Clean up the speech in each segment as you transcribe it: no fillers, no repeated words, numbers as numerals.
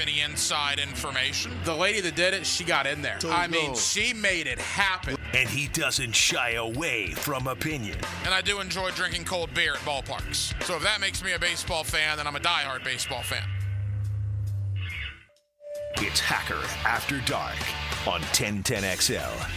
have any inside information. The lady that did it, she got in there. I mean, she made it happen. And he doesn't shy away from opinion. And I do enjoy drinking cold beer at ballparks. So if that makes me a baseball fan, then I'm a diehard baseball fan. It's Hacker After Dark on 1010XL.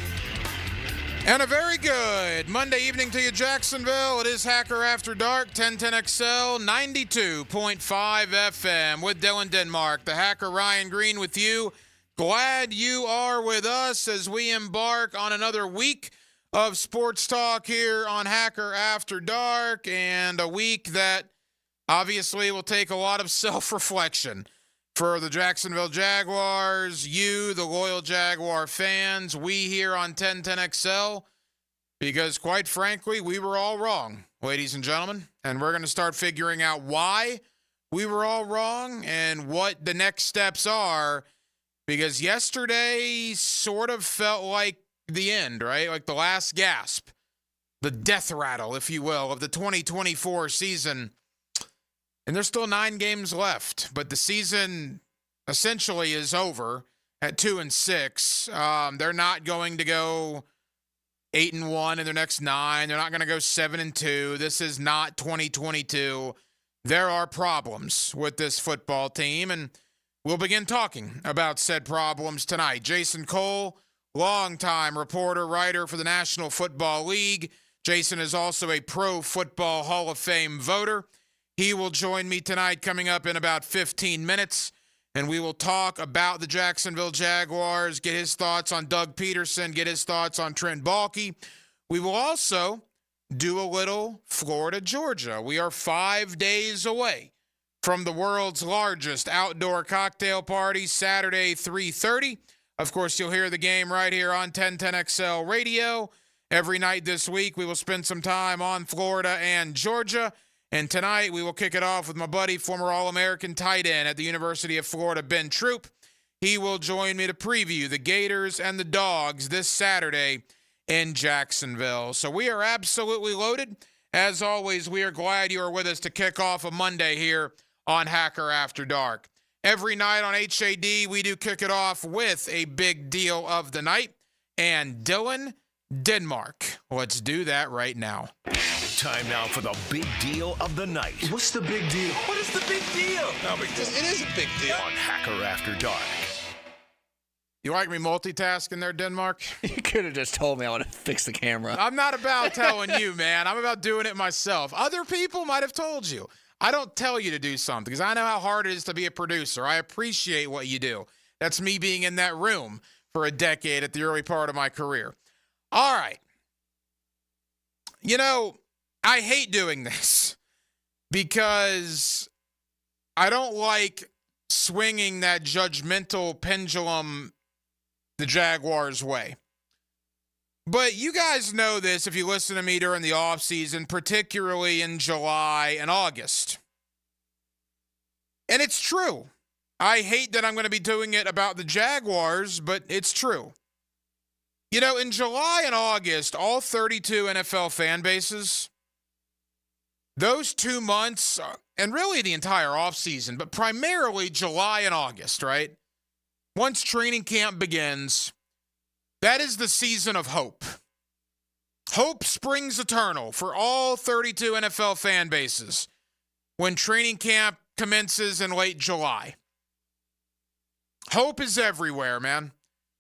And a very good Monday evening to you, Jacksonville. It is Hacker After Dark, 1010XL, 92.5 FM with Dylan Denmark. The Hacker Ryan Green with you. Glad you are with us as we embark on another week of sports talk here on Hacker After Dark, and a week that obviously will take a lot of self-reflection for the Jacksonville Jaguars, you, the loyal Jaguar fans, we here on 1010XL, because quite frankly, we were all wrong, ladies and gentlemen, and we're going to start figuring out why we were all wrong and what the next steps are, because yesterday sort of felt like the end, right? Like the last gasp, the death rattle, if you will, of the 2024 season. And there's still 9 games left, but the season essentially is over at 2-6. They're not going to go 8-1 in their next 9. They're not going to go 7-2. This is not 2022. There are problems with this football team, and we'll begin talking about said problems tonight. Jason Cole, longtime reporter, writer for the National Football League. Jason is also a Pro Football Hall of Fame voter. He will join me tonight coming up in about 15 minutes, and we will talk about the Jacksonville Jaguars, get his thoughts on Doug Peterson, get his thoughts on Trent Baalke. We will also do a little Florida, Georgia. We are 5 days away from the world's largest outdoor cocktail party, Saturday, 3:30. Of course, you'll hear the game right here on 1010XL Radio. Every night this week, we will spend some time on Florida and Georgia. And tonight, we will kick it off with my buddy, former All-American tight end at the University of Florida, Ben Troop. He will join me to preview the Gators and the Dogs this Saturday in Jacksonville. So we are absolutely loaded. As always, we are glad you are with us to kick off a Monday here on Hacker After Dark. Every night on HAD, we do kick it off with a big deal of the night. And Dylan Denmark, let's do that right now. Time now for the big deal of the night. What's the big deal? What is the big deal? No big deal. It is a big deal. On Hacker After Dark. You like me multitasking there, Denmark? You could have just told me I would have fixed the camera. I'm not about telling you, man. I'm about doing it myself. Other people might have told you. I don't tell you to do something because I know how hard it is to be a producer. I appreciate what you do. That's me being in that room for a decade at the early part of my career. All right. You know, I hate doing this because I don't like swinging that judgmental pendulum the Jaguars' way. But you guys know this if you listen to me during the offseason, particularly in July and August. And it's true. I hate that I'm going to be doing it about the Jaguars, but it's true. You know, in July and August, all 32 NFL fan bases, those 2 months, and really the entire offseason, but primarily July and August, right? Once training camp begins, that is the season of hope. Hope springs eternal for all 32 NFL fan bases when training camp commences in late July. Hope is everywhere, man.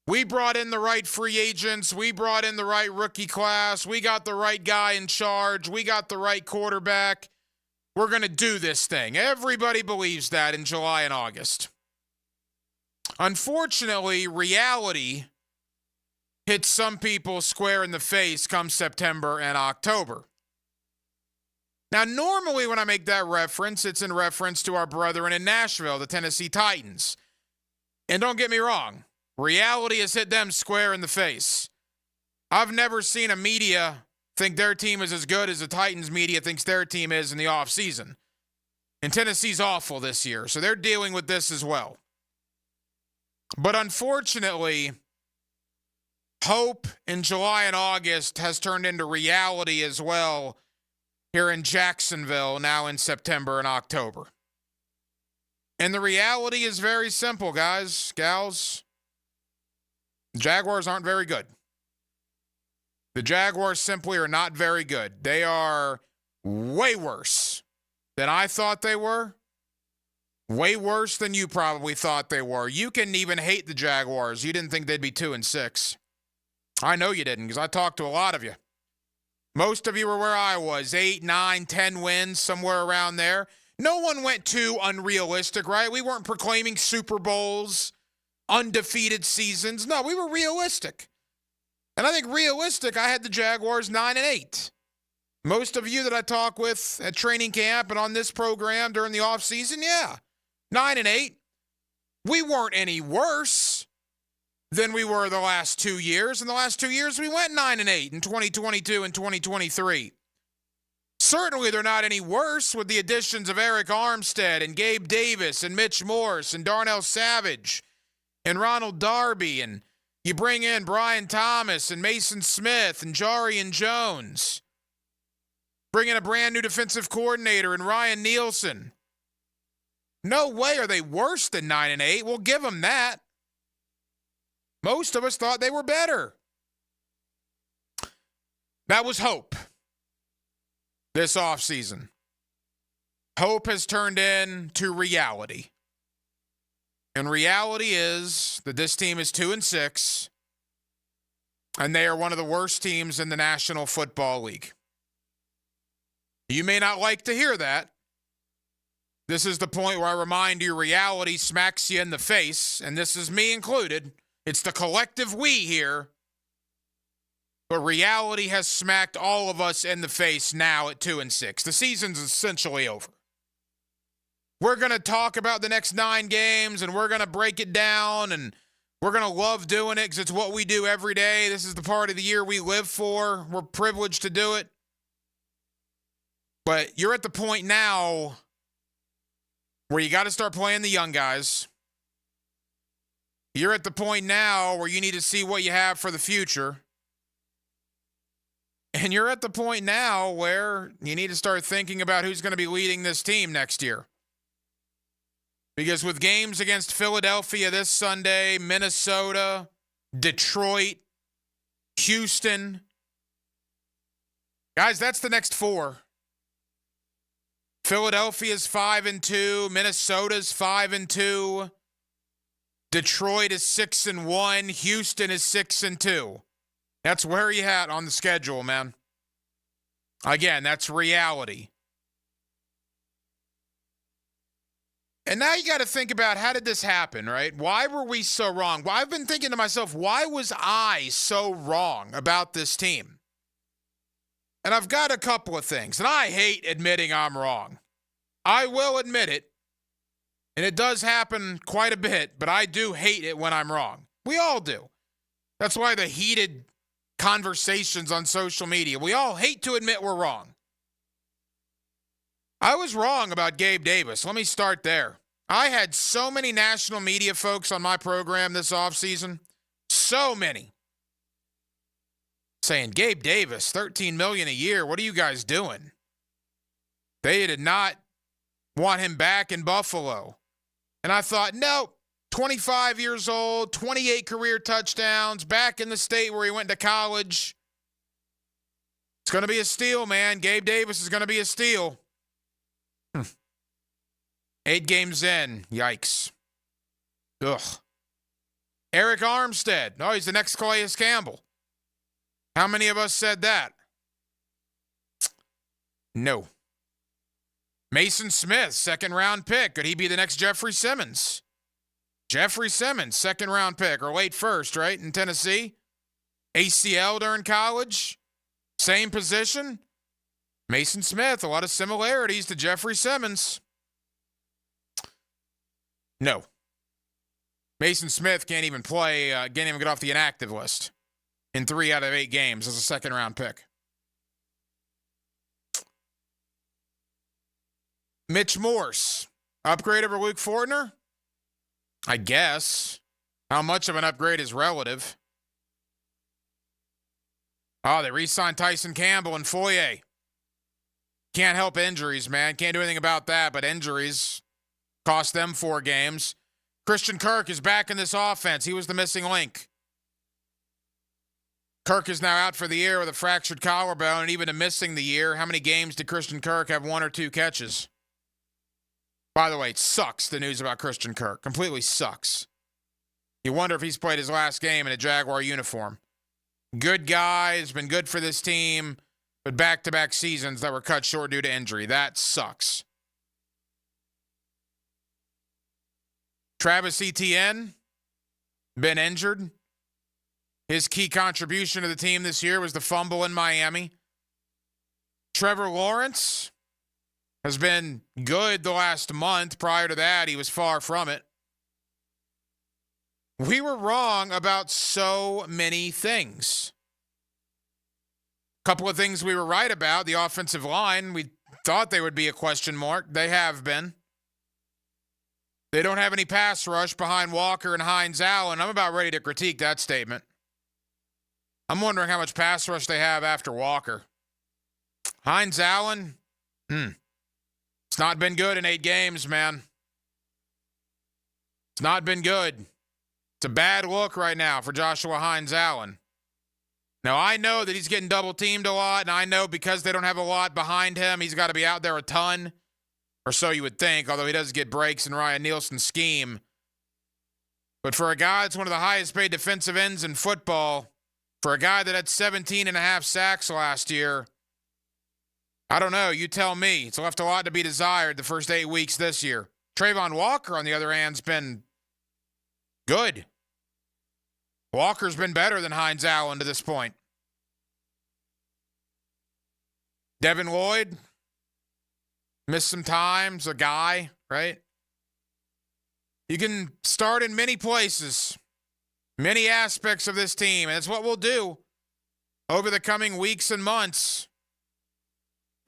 We brought in the right free agents. We brought in the right rookie class. We got the right guy in charge. We got the right quarterback. We're going to do this thing. Everybody believes that in July and August. Unfortunately, reality hits some people square in the face come September and October. Now, normally when I make that reference, it's in reference to our brethren in Nashville, the Tennessee Titans. And don't get me wrong. Reality has hit them square in the face. I've never seen a media think their team is as good as the Titans media thinks their team is in the offseason. And Tennessee's awful this year, so they're dealing with this as well. But unfortunately, hope in July and August has turned into reality as well here in Jacksonville now in September and October. And the reality is very simple, guys, gals. The Jaguars aren't very good. The Jaguars simply are not very good. They are way worse than I thought they were. Way worse than you probably thought they were. You can even hate the Jaguars. You didn't think they'd be 2-6. I know you didn't because I talked to a lot of you. Most of you were where I was, 8, 9, 10 wins, somewhere around there. No one went too unrealistic, right? We weren't proclaiming Super Bowls, undefeated seasons. No, we were realistic. And I think realistic, I had the Jaguars 9-8. Most of you that I talk with at training camp and on this program during the offseason, yeah, 9-8. We weren't any worse than we were the last 2 years. In the last 2 years, we went 9-8 in 2022 and 2023. Certainly, they're not any worse with the additions of Eric Armstead and Gabe Davis and Mitch Morse and Darnell Savage and Ronald Darby. And you bring in Brian Thomas and Mason Smith and Jarian Jones. Bring in a brand new defensive coordinator and Ryan Nielsen. No way are they worse than 9-8. We'll give them that. Most of us thought they were better. That was hope this offseason. Hope has turned into reality. And reality is that this team is 2-6, and they are one of the worst teams in the National Football League. You may not like to hear that. This is the point where I remind you reality smacks you in the face, and this is me included. It's the collective we here. But reality has smacked all of us in the face now at 2-6. The season's essentially over. We're going to talk about the next 9 games, and we're going to break it down, and we're going to love doing it because it's what we do every day. This is the part of the year we live for. We're privileged to do it. But you're at the point now where you got to start playing the young guys. You're at the point now where you need to see what you have for the future. And you're at the point now where you need to start thinking about who's going to be leading this team next year. Because with games against Philadelphia this Sunday, Minnesota, Detroit, Houston, guys, that's the next 4. Philadelphia's 5-2, Minnesota's 5-2, Detroit is 6-1, Houston is 6-2. That's where you at on the schedule, man. Again, that's reality. And now you got to think about how did this happen, right? Why were we so wrong? Well, I've been thinking to myself, why was I so wrong about this team? And I've got a couple of things. And I hate admitting I'm wrong. I will admit it. And it does happen quite a bit, but I do hate it when I'm wrong. We all do. That's why the heated conversations on social media. We all hate to admit we're wrong. I was wrong about Gabe Davis. Let me start there. I had so many national media folks on my program this offseason. So many. Saying, Gabe Davis, $13 million a year. What are you guys doing? They did not want him back in Buffalo. And I thought, no, 25 years old, 28 career touchdowns, back in the state where he went to college. It's going to be a steal, man. Gabe Davis is going to be a steal. 8 games in. Yikes. Ugh. Eric Armstead. Oh, he's the next Calais Campbell. How many of us said that? No. Mason Smith, 2nd-round pick. Could he be the next Jeffrey Simmons? Jeffrey Simmons, 2nd-round pick, or late first, right, in Tennessee? ACL during college? Same position? Mason Smith, a lot of similarities to Jeffrey Simmons. No. Mason Smith can't even play, can't even get off the inactive list in 3 out of 8 games as a 2nd-round pick. Mitch Morse, upgrade over Luke Fortner? I guess. How much of an upgrade is relative? Oh, they re-signed Tyson Campbell and Foye. Can't help injuries, man. Can't do anything about that, but injuries. Cost them 4 games. Christian Kirk is back in this offense. He was the missing link. Kirk is now out for the year with a fractured collarbone, and even missing the year, how many games did Christian Kirk have 1 or 2 catches? By the way, it sucks, the news about Christian Kirk. Completely sucks. You wonder if he's played his last game in a Jaguar uniform. Good guy, has been good for this team, but back-to-back seasons that were cut short due to injury. That sucks. Travis Etienne, been injured. His key contribution to the team this year was the fumble in Miami. Trevor Lawrence has been good the last month. Prior to that, he was far from it. We were wrong about so many things. A couple of things we were right about. The offensive line, we thought they would be a question mark. They have been. They don't have any pass rush behind Walker and Hines Allen. I'm about ready to critique that statement. I'm wondering how much pass rush they have after Walker. Hines Allen, it's not been good in 8 games, man. It's not been good. It's a bad look right now for Joshua Hines Allen. Now, I know that he's getting double-teamed a lot, and I know because they don't have a lot behind him, he's got to be out there a ton, or so you would think, although he does get breaks in Ryan Nielsen's scheme. But for a guy that's one of the highest-paid defensive ends in football, for a guy that had 17.5 sacks last year, I don't know. You tell me. It's left a lot to be desired the first 8 weeks this year. Trayvon Walker, on the other hand, has been good. Walker's been better than Hines Allen to this point. Devin Lloyd, missed some times, a guy, right? You can start in many places, many aspects of this team, and it's what we'll do over the coming weeks and months.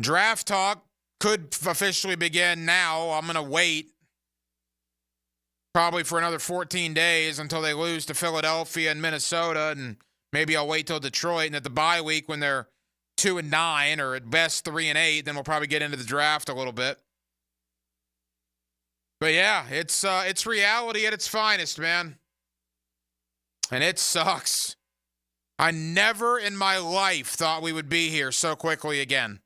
Draft talk could officially begin now. I'm going to wait probably for another 14 days until they lose to Philadelphia and Minnesota, and maybe I'll wait till Detroit, and at the bye week when they're 2-9 or at best 3-8, then we'll probably get into the draft a little bit. But yeah, it's reality at its finest, man. And it sucks. I never in my life thought we would be here so quickly again.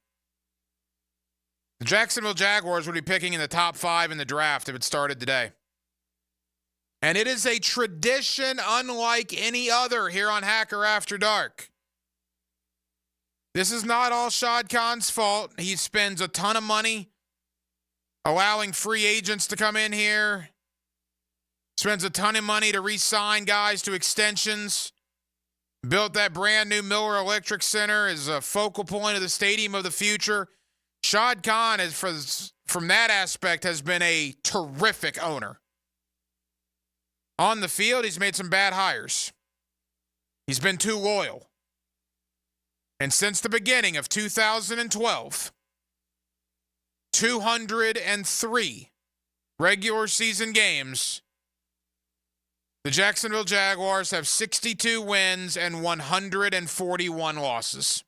The Jacksonville Jaguars would be picking in the top 5 in the draft if it started today. And it is a tradition unlike any other here on Hacker After Dark. This is not all Shad Khan's fault. He spends a ton of money allowing free agents to come in here. Spends a ton of money to re-sign guys to extensions. Built that brand new Miller Electric Center as a focal point of the stadium of the future. Shad Khan, from that aspect, has been a terrific owner. On the field, he's made some bad hires. He's been too loyal. And since the beginning of 2012, 203 regular season games, the Jacksonville Jaguars have 62 wins and 141 losses.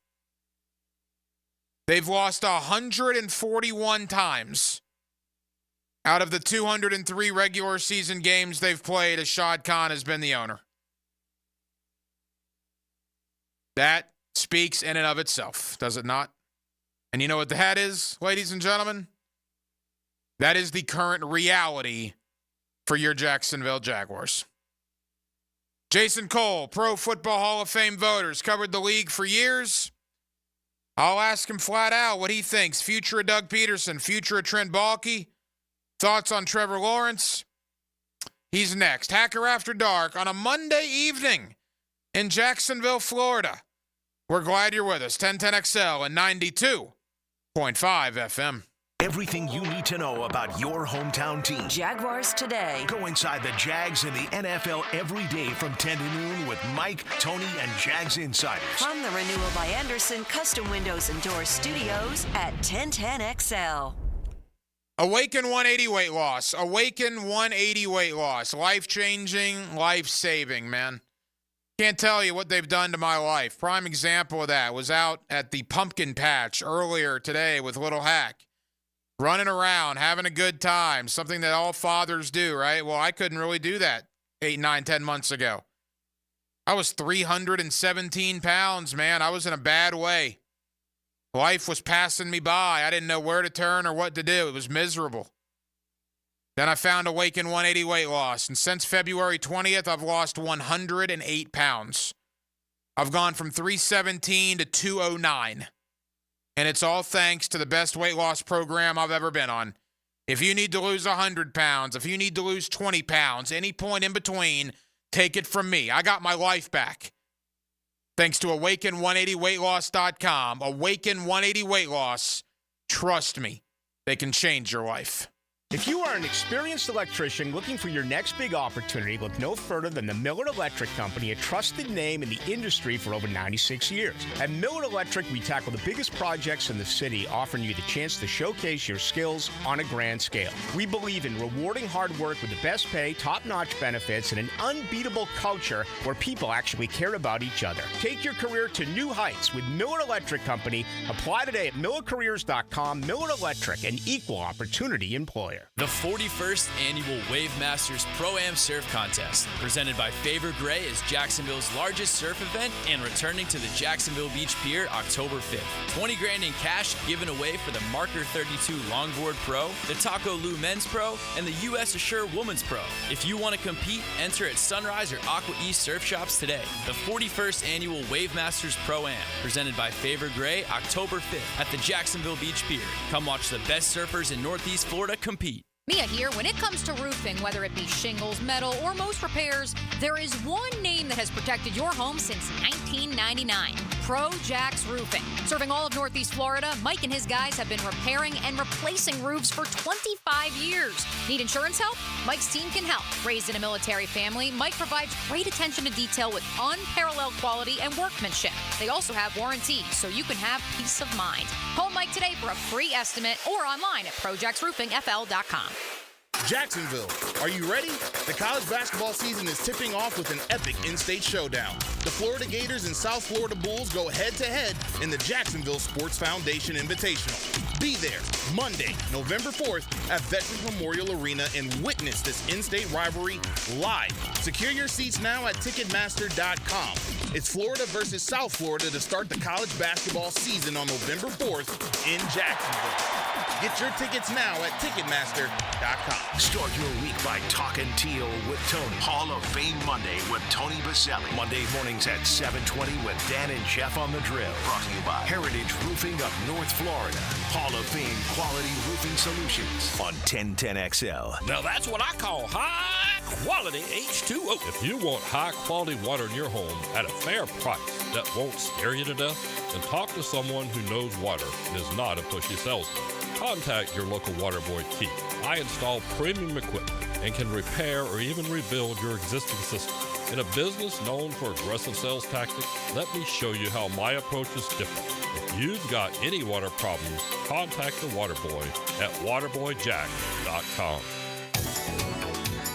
They've lost 141 times out of the 203 regular season games they've played as Shad Khan has been the owner. That speaks in and of itself, does it not? And you know what that is, ladies and gentlemen? That is the current reality for your Jacksonville Jaguars. Jason Cole, Pro Football Hall of Fame voters, covered the league for years. I'll ask him flat out what he thinks. Future of Doug Peterson, future of Trent Baalke. Thoughts on Trevor Lawrence? He's next. Hacker After Dark on a Monday evening in Jacksonville, Florida. We're glad you're with us. 1010XL and 92.5 FM. Everything you need to know about your hometown team. Jaguars Today. Go inside the Jags and the NFL every day from 10 to noon with Mike, Tony, and Jags Insiders. From the Renewal by Anderson Custom Windows and Doors Studios at 1010XL. Awaken 180 weight loss. Awaken 180 weight loss. Life-changing, life-saving, man. Can't tell you what they've done to my life. Prime example of that was out at the pumpkin patch earlier today with Little Hack. running around, having a good time, something that all fathers do, right? Well, I couldn't really do that 8, 9, 10 months ago. I was 317 pounds, man. I was in a bad way. Life was passing me by. I didn't know where to turn or what to do. It was miserable. Then I found Awaken 180 weight loss, and since February 20th, I've lost 108 pounds. I've gone from 317 to 209, and it's all thanks to the best weight loss program I've ever been on. If you need to lose 100 pounds, if you need to lose 20 pounds, any point in between, take it from me. I got my life back. Thanks to Awaken180weightloss.com. Awaken 180 Weight Loss. Trust me, they can change your life. If you are an experienced electrician looking for your next big opportunity, look no further than the Miller Electric Company, a trusted name in the industry for over 96 years. At Miller Electric, we tackle the biggest projects in the city, offering you the chance to showcase your skills on a grand scale. We believe in rewarding hard work with the best pay, top-notch benefits, and an unbeatable culture where people actually care about each other. Take your career to new heights with Miller Electric Company. Apply today at millercareers.com. Miller Electric, an equal opportunity employer. The 41st Annual Wave Masters Pro-Am Surf Contest, presented by Favor Gray, is Jacksonville's largest surf event and returning to the Jacksonville Beach Pier October 5th. 20 grand in cash given away for the Marker 32 Longboard Pro, the Taco Lou Men's Pro, and the US Assure Women's Pro. If you want to compete, enter at Sunrise or Aqua East Surf Shops today. The 41st Annual Wave Masters Pro-Am, presented by Favor Gray, October 5th at the Jacksonville Beach Pier. Come watch the best surfers in Northeast Florida compete. Mia here. When it comes to roofing, whether it be shingles, metal, or most repairs, there is one name that has protected your home since 1999. Pro-Jax Roofing. Serving all of Northeast Florida, Mike and his guys have been repairing and replacing roofs for 25 years. Need insurance help? Mike's team can help. Raised in a military family, Mike provides great attention to detail with unparalleled quality and workmanship. They also have warranties, so you can have peace of mind. Call Mike today for a free estimate or online at projaxroofingfl.com. Jacksonville, are you ready? The college basketball season is tipping off with an epic in-state showdown. The Florida Gators and South Florida Bulls go head-to-head in the Jacksonville Sports Foundation Invitational. Be there Monday, November 4th at Veterans Memorial Arena and witness this in-state rivalry live. Secure your seats now at Ticketmaster.com. It's Florida versus South Florida to start the college basketball season on November 4th in Jacksonville. Get your tickets now at Ticketmaster.com. Start your week by talking teal with Tony. Hall of Fame Monday with Tony Baselli. Monday mornings at 7:20 with Dan and Jeff on the drill. Brought to you by Heritage Roofing of North Florida. Hall of Fame Quality Roofing Solutions on 1010XL. Now that's what I call high quality H2O. If you want high quality water in your home at a fair price that won't scare you to death, then talk to someone who knows water and is not a pushy salesman. Contact your local water boy, Keith. I install premium equipment and can repair or even rebuild your existing system. In a business known for aggressive sales tactics, let me show you how my approach is different. If you've got any water problems, contact the water boy at waterboyjack.com.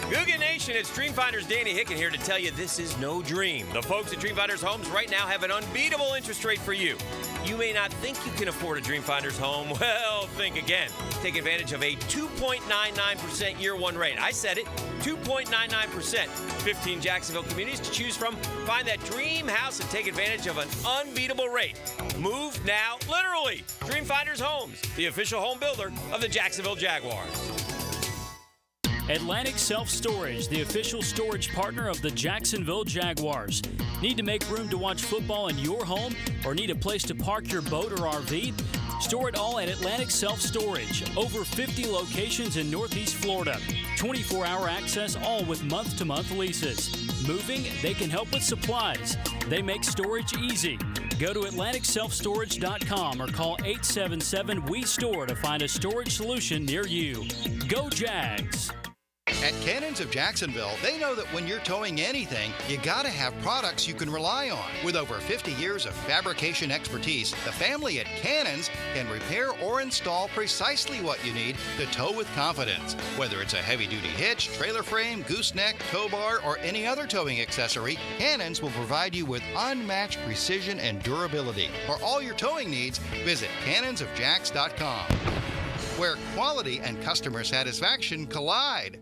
Googan Nation, it's Dreamfinders Danny Hicken here to tell you this is no dream. The folks at Dreamfinders Homes right now have an unbeatable interest rate for you. You may not think you can afford a Dreamfinders home. Well, think again. Take advantage of a 2.99% year one rate. I said it, 2.99%. 15 Jacksonville communities to choose from. Find that dream house and take advantage of an unbeatable rate. Move now, literally. Dreamfinders Homes, the official home builder of the Jacksonville Jaguars. Atlantic Self-Storage, the official storage partner of the Jacksonville Jaguars. Need to make room to watch football in your home or need a place to park your boat or RV? Store it all at Atlantic Self-Storage. Over 50 locations in Northeast Florida. 24-hour access, all with month-to-month leases. Moving? They can help with supplies. They make storage easy. Go to AtlanticSelfStorage.com or call 877-WE-STORE to find a storage solution near you. Go Jags! At Cannons of Jacksonville, they know that when you're towing anything, you gotta have products you can rely on. With over 50 years of fabrication expertise, the family at Cannons can repair or install precisely what you need to tow with confidence. Whether it's a heavy-duty hitch, trailer frame, gooseneck, tow bar, or any other towing accessory, Cannons will provide you with unmatched precision and durability. For all your towing needs, visit cannonsofjacks.com. where quality and customer satisfaction collide.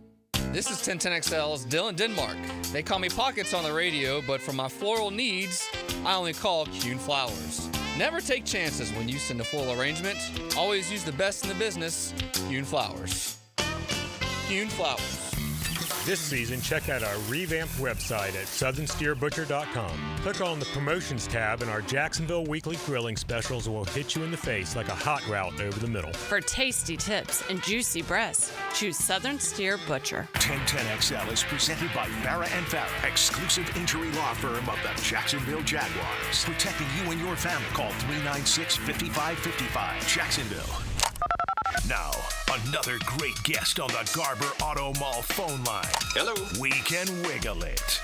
This is 1010XL's Dylan Denmark. They call me Pockets on the radio, but for my floral needs, I only call Kuhn Flowers. Never take chances when you send a floral arrangement. Always use the best in the business, Kuhn Flowers. Kuhn Flowers. This season, check out our revamped website at southernsteerbutcher.com. Click on the Promotions tab, and our Jacksonville weekly grilling specials will hit you in the face like a hot route over the middle. For tasty tips and juicy breasts, choose Southern Steer Butcher. 1010XL is presented by Farah & Farah, exclusive injury law firm of the Jacksonville Jaguars. Protecting you and your family. Call 396-5555. Jacksonville. Now, another great guest on the Garber Auto Mall phone line. Hello. We can wiggle it.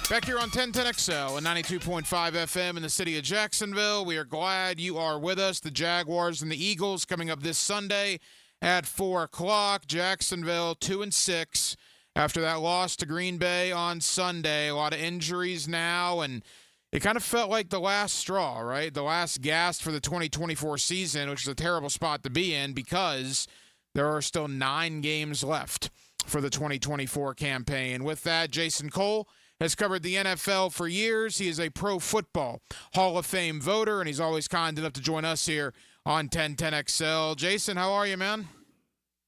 Back here on 1010XL and 92.5 FM in the city of Jacksonville. We are glad you are with us. The Jaguars and the Eagles coming up this Sunday at 4 o'clock. Jacksonville 2-6 after that loss to Green Bay on Sunday. A lot of injuries now, and it kind of felt like the last straw, right? The last gasp for the 2024 season, which is a terrible spot to be in because there are still 9 games left for the 2024 campaign. With that, Jason Cole has covered the NFL for years. He is a Pro Football Hall of Fame voter, and he's always kind enough to join us here on 1010XL. Jason, how are you, man?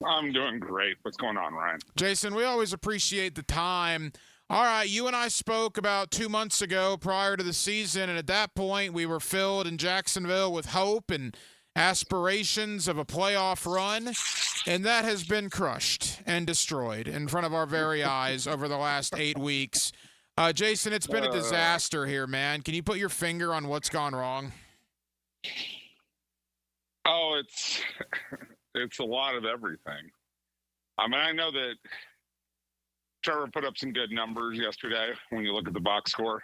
I'm doing great. What's going on, Ryan? Jason, we always appreciate the time. All right, you and I spoke about 2 months ago prior to the season, and at that point we were filled in Jacksonville with hope and aspirations of a playoff run, and that has been crushed and destroyed in front of our very eyes over the last 8 weeks. Jason, it's been a disaster here, man. Can you put your finger on what's gone wrong? Oh, it's a lot of everything. I mean, I know that Trevor put up some good numbers yesterday when you look at the box score.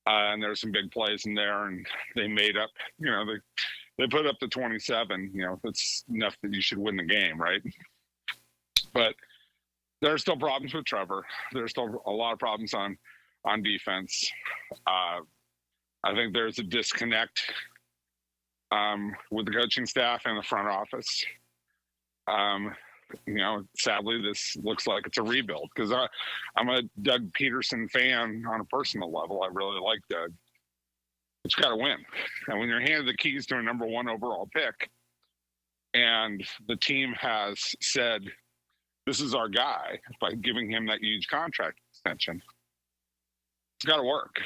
And there's some big plays in there, and they made up, they put up the 27. That's enough that you should win the game, right? But there's still problems with Trevor. There's still a lot of problems on defense. I think there's a disconnect with the coaching staff and the front office. Sadly, this looks like it's a rebuild because I'm a Doug Peterson fan on a personal level. I really like Doug. But you got to win. And when you're handed the keys to a number 1 overall pick and the team has said, this is our guy by giving him that huge contract extension, it's got to work.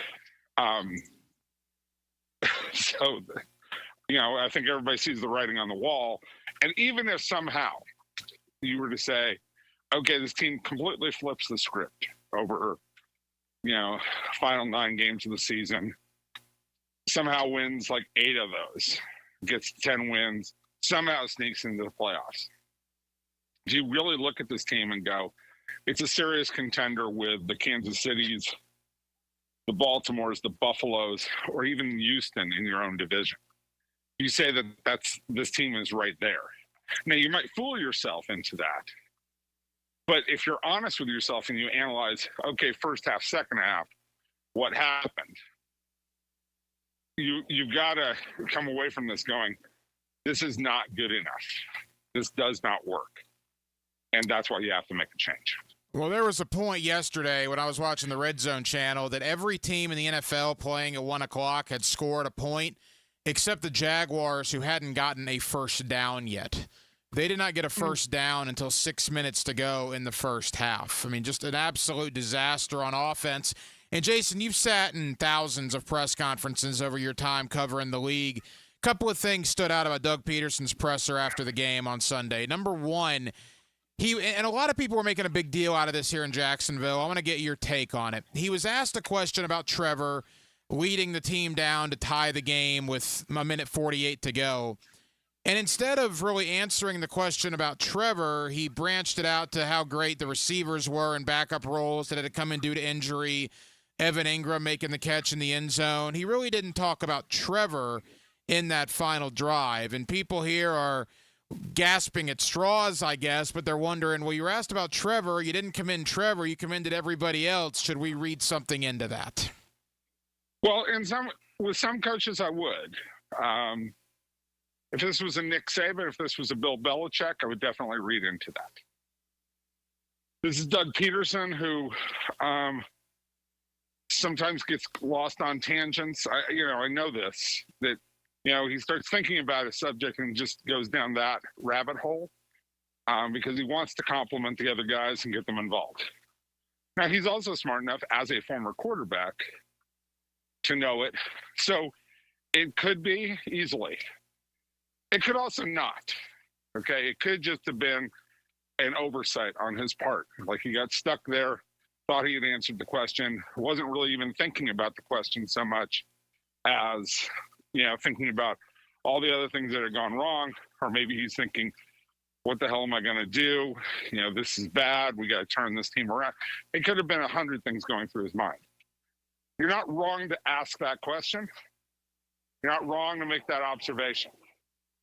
So, I think everybody sees the writing on the wall. And even if somehow you were to say, okay, this team completely flips the script over, final 9 games of the season, somehow wins like 8 of those, gets 10 wins, somehow sneaks into the playoffs. Do you really look at this team and go, it's a serious contender with the Kansas Cities, the Baltimores, the Buffaloes, or even Houston in your own division? You say that this team is right there. Now, you might fool yourself into that. But if you're honest with yourself and you analyze, okay, first half, second half, what happened? You've got to come away from this going, this is not good enough. This does not work. And that's why you have to make a change. Well, there was a point yesterday when I was watching the Red Zone channel that every team in the NFL playing at 1 o'clock had scored a point, except the Jaguars, who hadn't gotten a first down yet. They did not get a first down until 6 minutes to go in the first half. I mean, just an absolute disaster on offense. And, Jason, you've sat in thousands of press conferences over your time covering the league. A couple of things stood out about Doug Peterson's presser after the game on Sunday. Number one, and a lot of people were making a big deal out of this here in Jacksonville. I want to get your take on it. He was asked a question about Trevor leading the team down to tie the game with a minute 48 to go. And instead of really answering the question about Trevor, he branched it out to how great the receivers were in backup roles that had come in due to injury, Evan Ingram making the catch in the end zone. He really didn't talk about Trevor in that final drive. And people here are gasping at straws, I guess, but they're wondering, well, you were asked about Trevor. You didn't commend Trevor. You commended everybody else. Should we read something into that? Well, with some coaches, I would. If this was a Nick Saban, if this was a Bill Belichick, I would definitely read into that. This is Doug Peterson, who sometimes gets lost on tangents. I know this, that, he starts thinking about a subject and just goes down that rabbit hole because he wants to compliment the other guys and get them involved. Now, he's also smart enough as a former quarterback to know it. So it could be easily. It could also not. Okay. It could just have been an oversight on his part. Like he got stuck there, thought he had answered the question, wasn't really even thinking about the question so much as, thinking about all the other things that had gone wrong. Or maybe he's thinking, what the hell am I going to do? This is bad. We got to turn this team around. It could have been 100 things going through his mind. You're not wrong to ask that question. You're not wrong to make that observation.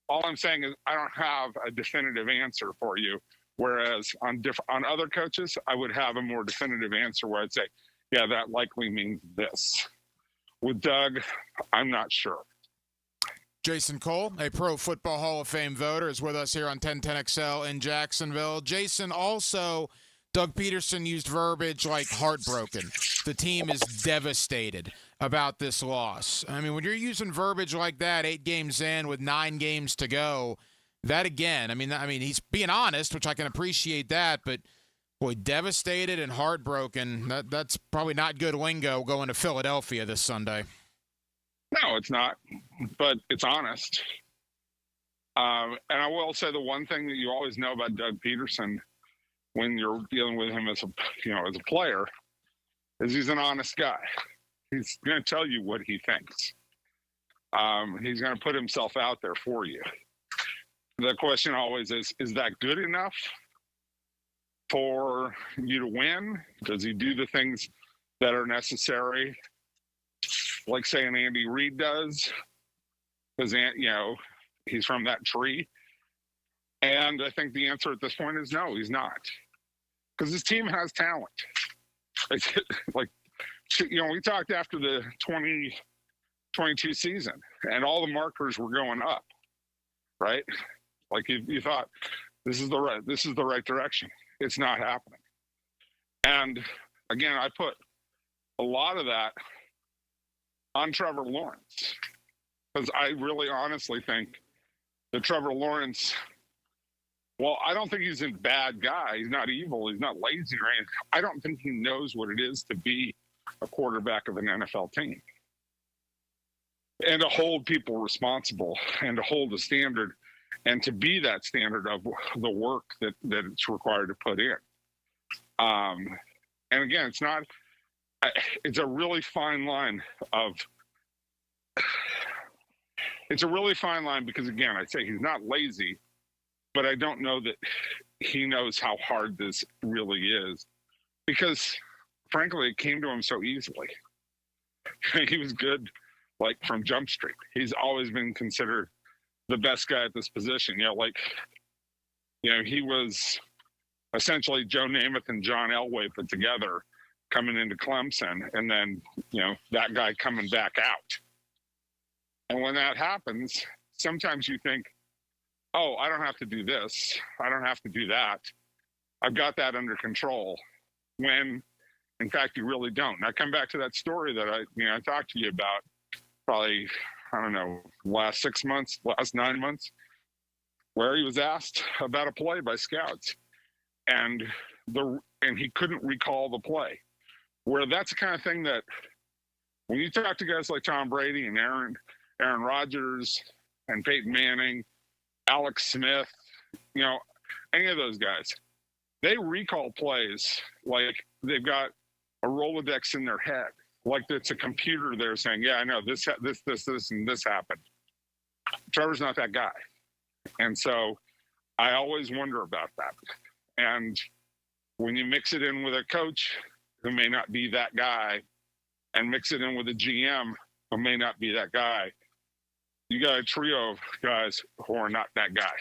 All I'm saying is I don't have a definitive answer for you. Whereas on other coaches, I would have a more definitive answer where I'd say, yeah, that likely means this. With Doug, I'm not sure. Jason Cole, a Pro Football Hall of Fame voter, is with us here on 1010XL in Jacksonville. Jason, also, Doug Peterson used verbiage like heartbroken. The team is devastated about this loss. I mean, when you're using verbiage like that 8 games in with 9 games to go, that again, I mean, he's being honest, which I can appreciate that, but boy, devastated and heartbroken, that's probably not good lingo going to Philadelphia this Sunday. No, it's not, but it's honest. And I will say the one thing that you always know about Doug Peterson when you're dealing with him as a player is he's an honest guy. He's going to tell you what he thinks. He's going to put himself out there for you. The question always is that good enough for you to win? Does he do the things that are necessary? Like saying Andy Reid does, because, he's from that tree. And I think the answer at this point is no, he's not. Because his team has talent. We talked after the 2022 season, and all the markers were going up, right? Like you thought, this is the right direction. It's not happening. And again, I put a lot of that on Trevor Lawrence, because I really honestly think that Trevor Lawrence, well, I don't think he's a bad guy. He's not evil. He's not lazy or anything. I don't think he knows what it is to be a quarterback of an NFL team and to hold people responsible and to hold a standard and to be that standard of the work that it's required to put in. And again, it's a really fine line because, again, I'd say he's not lazy, but I don't know that he knows how hard this really is because, frankly, it came to him so easily. He was good, from Jump Street. He's always been considered the best guy at this position. He was essentially Joe Namath and John Elway put together coming into Clemson, and then, that guy coming back out. And when that happens, sometimes you think, oh, I don't have to do this. I don't have to do that. I've got that under control. When, in fact, you really don't. And I come back to that story that I talked to you about probably, last 6 months, last 9 months, where he was asked about a play by scouts. And he couldn't recall the play. Where that's the kind of thing that when you talk to guys like Tom Brady and Aaron Rodgers and Peyton Manning, Alex Smith, any of those guys, they recall plays like they've got a Rolodex in their head, like it's a computer there saying, yeah, I know this, and this happened. Trevor's not that guy. And so I always wonder about that. And when you mix it in with a coach who may not be that guy and mix it in with a GM who may not be that guy, you got a trio of guys who are not that guy.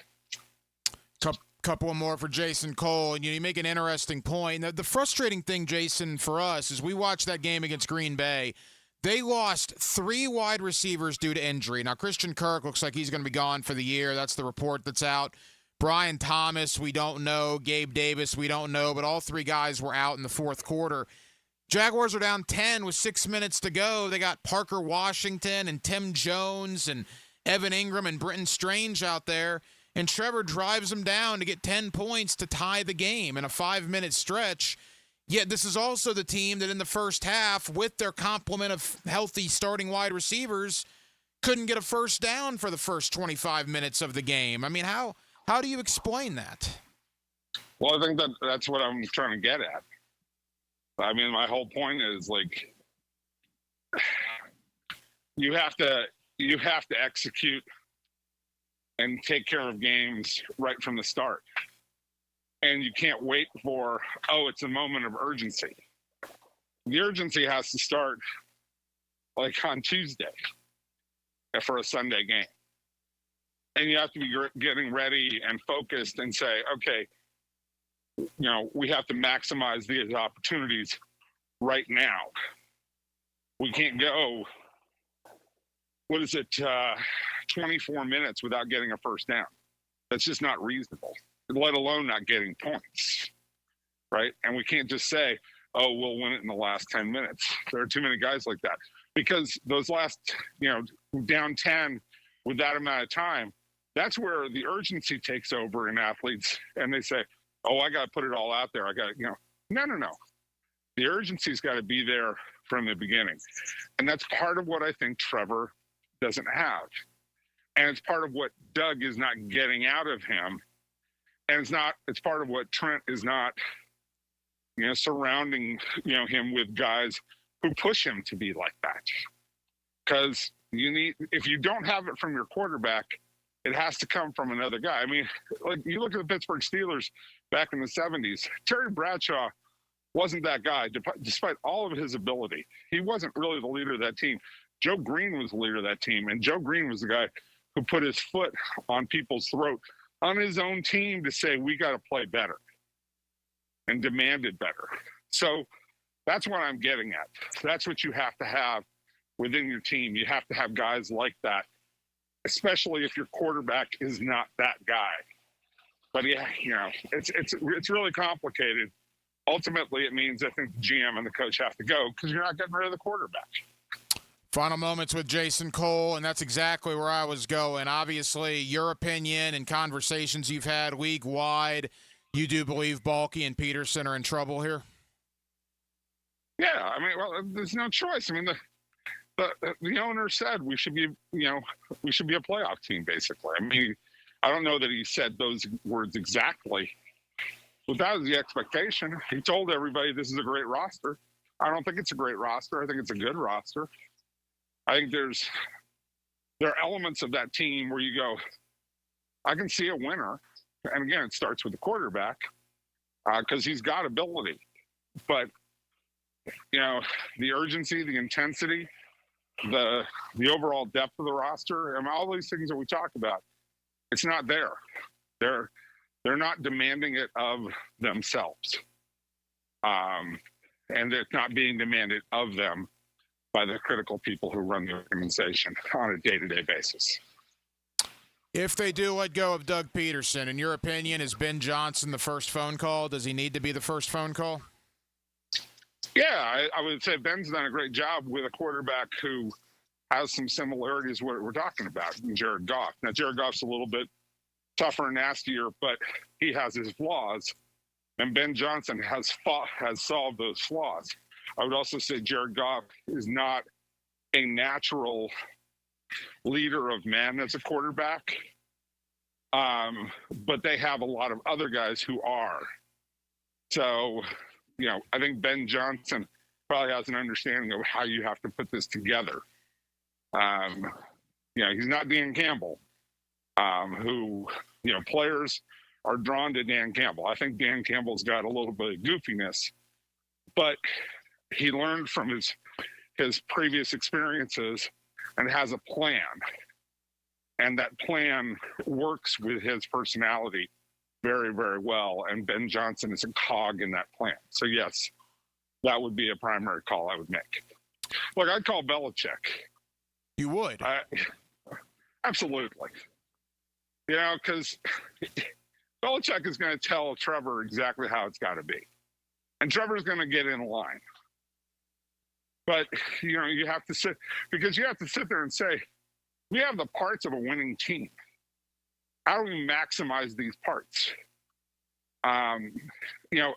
Couple more for Jason Cole, and you make an interesting point. The frustrating thing, Jason, for us is we watched that game against Green Bay. They lost 3 wide receivers due to injury. Now, Christian Kirk looks like he's going to be gone for the year. That's the report that's out. Brian Thomas, we don't know. Gabe Davis, we don't know. But all 3 guys were out in the fourth quarter. Jaguars are down 10 with 6 minutes to go. They got Parker Washington and Tim Jones and Evan Ingram and Britton Strange out there. And Trevor drives them down to get 10 points to tie the game in a 5-minute stretch. Yet this is also the team that in the first half, with their complement of healthy starting wide receivers, couldn't get a first down for the first 25 minutes of the game. I mean, how do you explain that? Well, I think that's what I'm trying to get at. I mean, my whole point is, like, you have to execute and take care of games right from the start. And you can't wait for, it's a moment of urgency. The urgency has to start like on Tuesday for a Sunday game. And you have to be getting ready and focused and say, okay, we have to maximize these opportunities right now. We can't go, 24 minutes without getting a first down. That's just not reasonable, let alone not getting points, right? And we can't just say, we'll win it in the last 10 minutes. There are too many guys like that. Because those last, down 10 with that amount of time, that's where the urgency takes over in athletes. And they say, I got to put it all out there. I got to, no. The urgency's got to be there from the beginning. And that's part of what I think Trevor doesn't have. And it's part of what Doug is not getting out of him. And it's part of what Trent is not, surrounding, him with guys who push him to be like that. Because if you don't have it from your quarterback, it has to come from another guy. I mean, like, you look at the Pittsburgh Steelers back in the 70s, Terry Bradshaw wasn't that guy, despite all of his ability. He wasn't really the leader of that team. Joe Green was the leader of that team, and Joe Green was the guy who put his foot on people's throat on his own team to say, we got to play better, and demanded better. So that's what I'm getting at. That's what you have to have within your team. You have to have guys like that, especially if your quarterback is not that guy. But yeah, it's really complicated. Ultimately, it means I think the GM and the coach have to go because you're not getting rid of the quarterback. Final moments with Jason Cole, and that's exactly where I was going. Obviously, your opinion and conversations you've had league-wide, you do believe Balky and Peterson are in trouble here? Yeah, I mean, well, there's no choice. I mean, the owner said we should be a playoff team, basically. I mean, I don't know that he said those words exactly, but that was the expectation. He told everybody this is a great roster. I don't think it's a great roster. I think it's a good roster. I think there are elements of that team where you go, I can see a winner. And again, it starts with the quarterback because he's got ability. But, the urgency, the intensity, the overall depth of the roster, and all these things that we talk about, it's not there. They're not demanding it of themselves. And it's not being demanded of them by the critical people who run the organization on a day-to-day basis. If they do let go of Doug Peterson, in your opinion, is Ben Johnson the first phone call? Does he need to be the first phone call? Yeah, I would say Ben's done a great job with a quarterback who has some similarities with what we're talking about, Jared Goff. Now, Jared Goff's a little bit tougher and nastier, but he has his flaws, and Ben Johnson has solved those flaws. I would also say Jared Goff is not a natural leader of men as a quarterback, but they have a lot of other guys who are. So, I think Ben Johnson probably has an understanding of how you have to put this together. He's not Dan Campbell, who, players are drawn to Dan Campbell. I think Dan Campbell's got a little bit of goofiness, but he learned from his previous experiences and has a plan. And that plan works with his personality very, very well. And Ben Johnson is a cog in that plan. So, yes, that would be a primary call I would make. look, I'd call Belichick. You would? Absolutely. You know, because Belichick is going to tell Trevor exactly how it's got to be. And Trevor's going to get in line. But, you know, you have to sit there and say, we have the parts of a winning team. How do we maximize these parts? You know,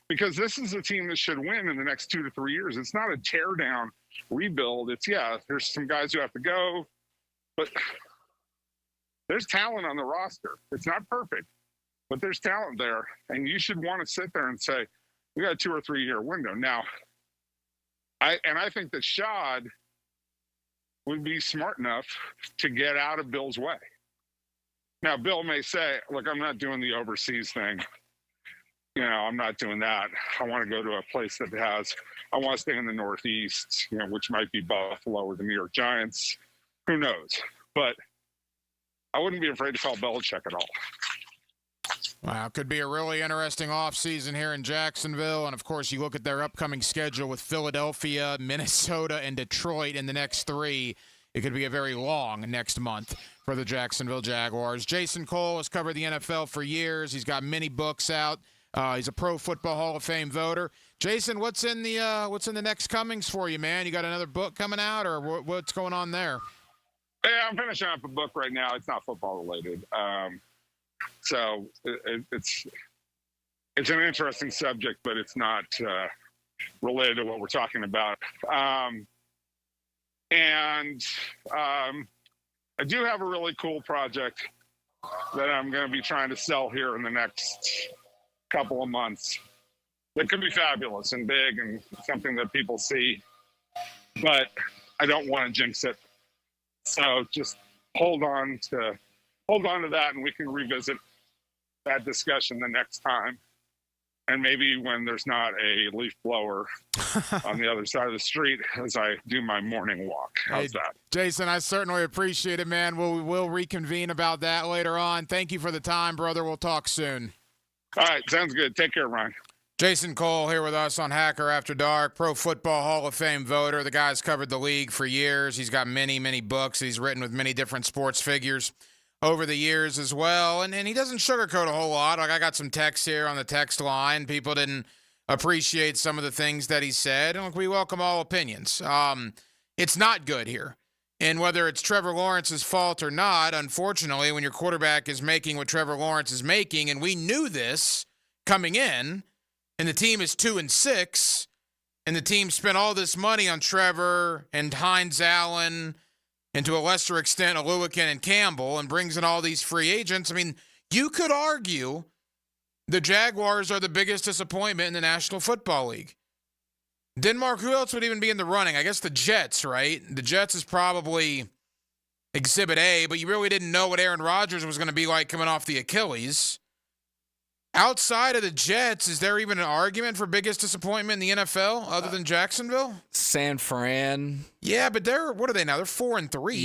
because this is a team that should win in the next 2 to 3 years. It's not a tear down rebuild. It's, there's some guys who have to go, but there's talent on the roster. It's not perfect, but there's talent there. And you should want to sit there and say, we got a 2 or 3 year window. Now, I think that Shad would be smart enough to get out of Bill's way. Now, Bill may say, look, I'm not doing the overseas thing. You know, I'm not doing that. I want to go to a place that I want to stay in the Northeast, you know, which might be Buffalo or the New York Giants. Who knows? But I wouldn't be afraid to call Belichick at all. Wow, could be a really interesting offseason here in Jacksonville. And, of course, you look at their upcoming schedule with Philadelphia, Minnesota, and Detroit in the next 3. It could be a very long next month for the Jacksonville Jaguars. Jason Cole has covered the NFL for years. He's got many books out. He's a Pro Football Hall of Fame voter. Jason, what's in the next comings for you, man? You got another book coming out, or what's going on there? Yeah, I'm finishing up a book right now. It's not football related. So it's an interesting subject, but it's not related to what we're talking about. And I do have a really cool project that I'm going to be trying to sell here in the next couple of months. That could be fabulous and big and something that people see, but I don't want to jinx it. So just hold on to that, and we can revisit that discussion the next time. And maybe when there's not a leaf blower on the other side of the street as I do my morning walk. How's that? Jason, I certainly appreciate it, man. We'll reconvene about that later on. Thank you for the time, brother. We'll talk soon. All right, sounds good. Take care, Ryan. Jason Cole here with us on Hacker After Dark, Pro Football Hall of Fame voter. The guy's covered the league for years. He's got many, many books. He's written with many different sports figures over the years as well. And he doesn't sugarcoat a whole lot. Like, I got some texts here on the text line. People didn't appreciate some of the things that he said. And look, we welcome all opinions. It's not good here. And whether it's Trevor Lawrence's fault or not, unfortunately, when your quarterback is making what Trevor Lawrence is making, and we knew this coming in, and the team is 2-6, and the team spent all this money on Trevor and Hines Allen, and to a lesser extent, Aluakin and Campbell, and brings in all these free agents. I mean, you could argue the Jaguars are the biggest disappointment in the National Football League. Denmark, who else would even be in the running? I guess the Jets, right? The Jets is probably Exhibit A, but you really didn't know what Aaron Rodgers was going to be like coming off the Achilles. Outside of the Jets, is there even an argument for biggest disappointment in the NFL other than Jacksonville? San Fran. Yeah, but what are they now? They're 4-3.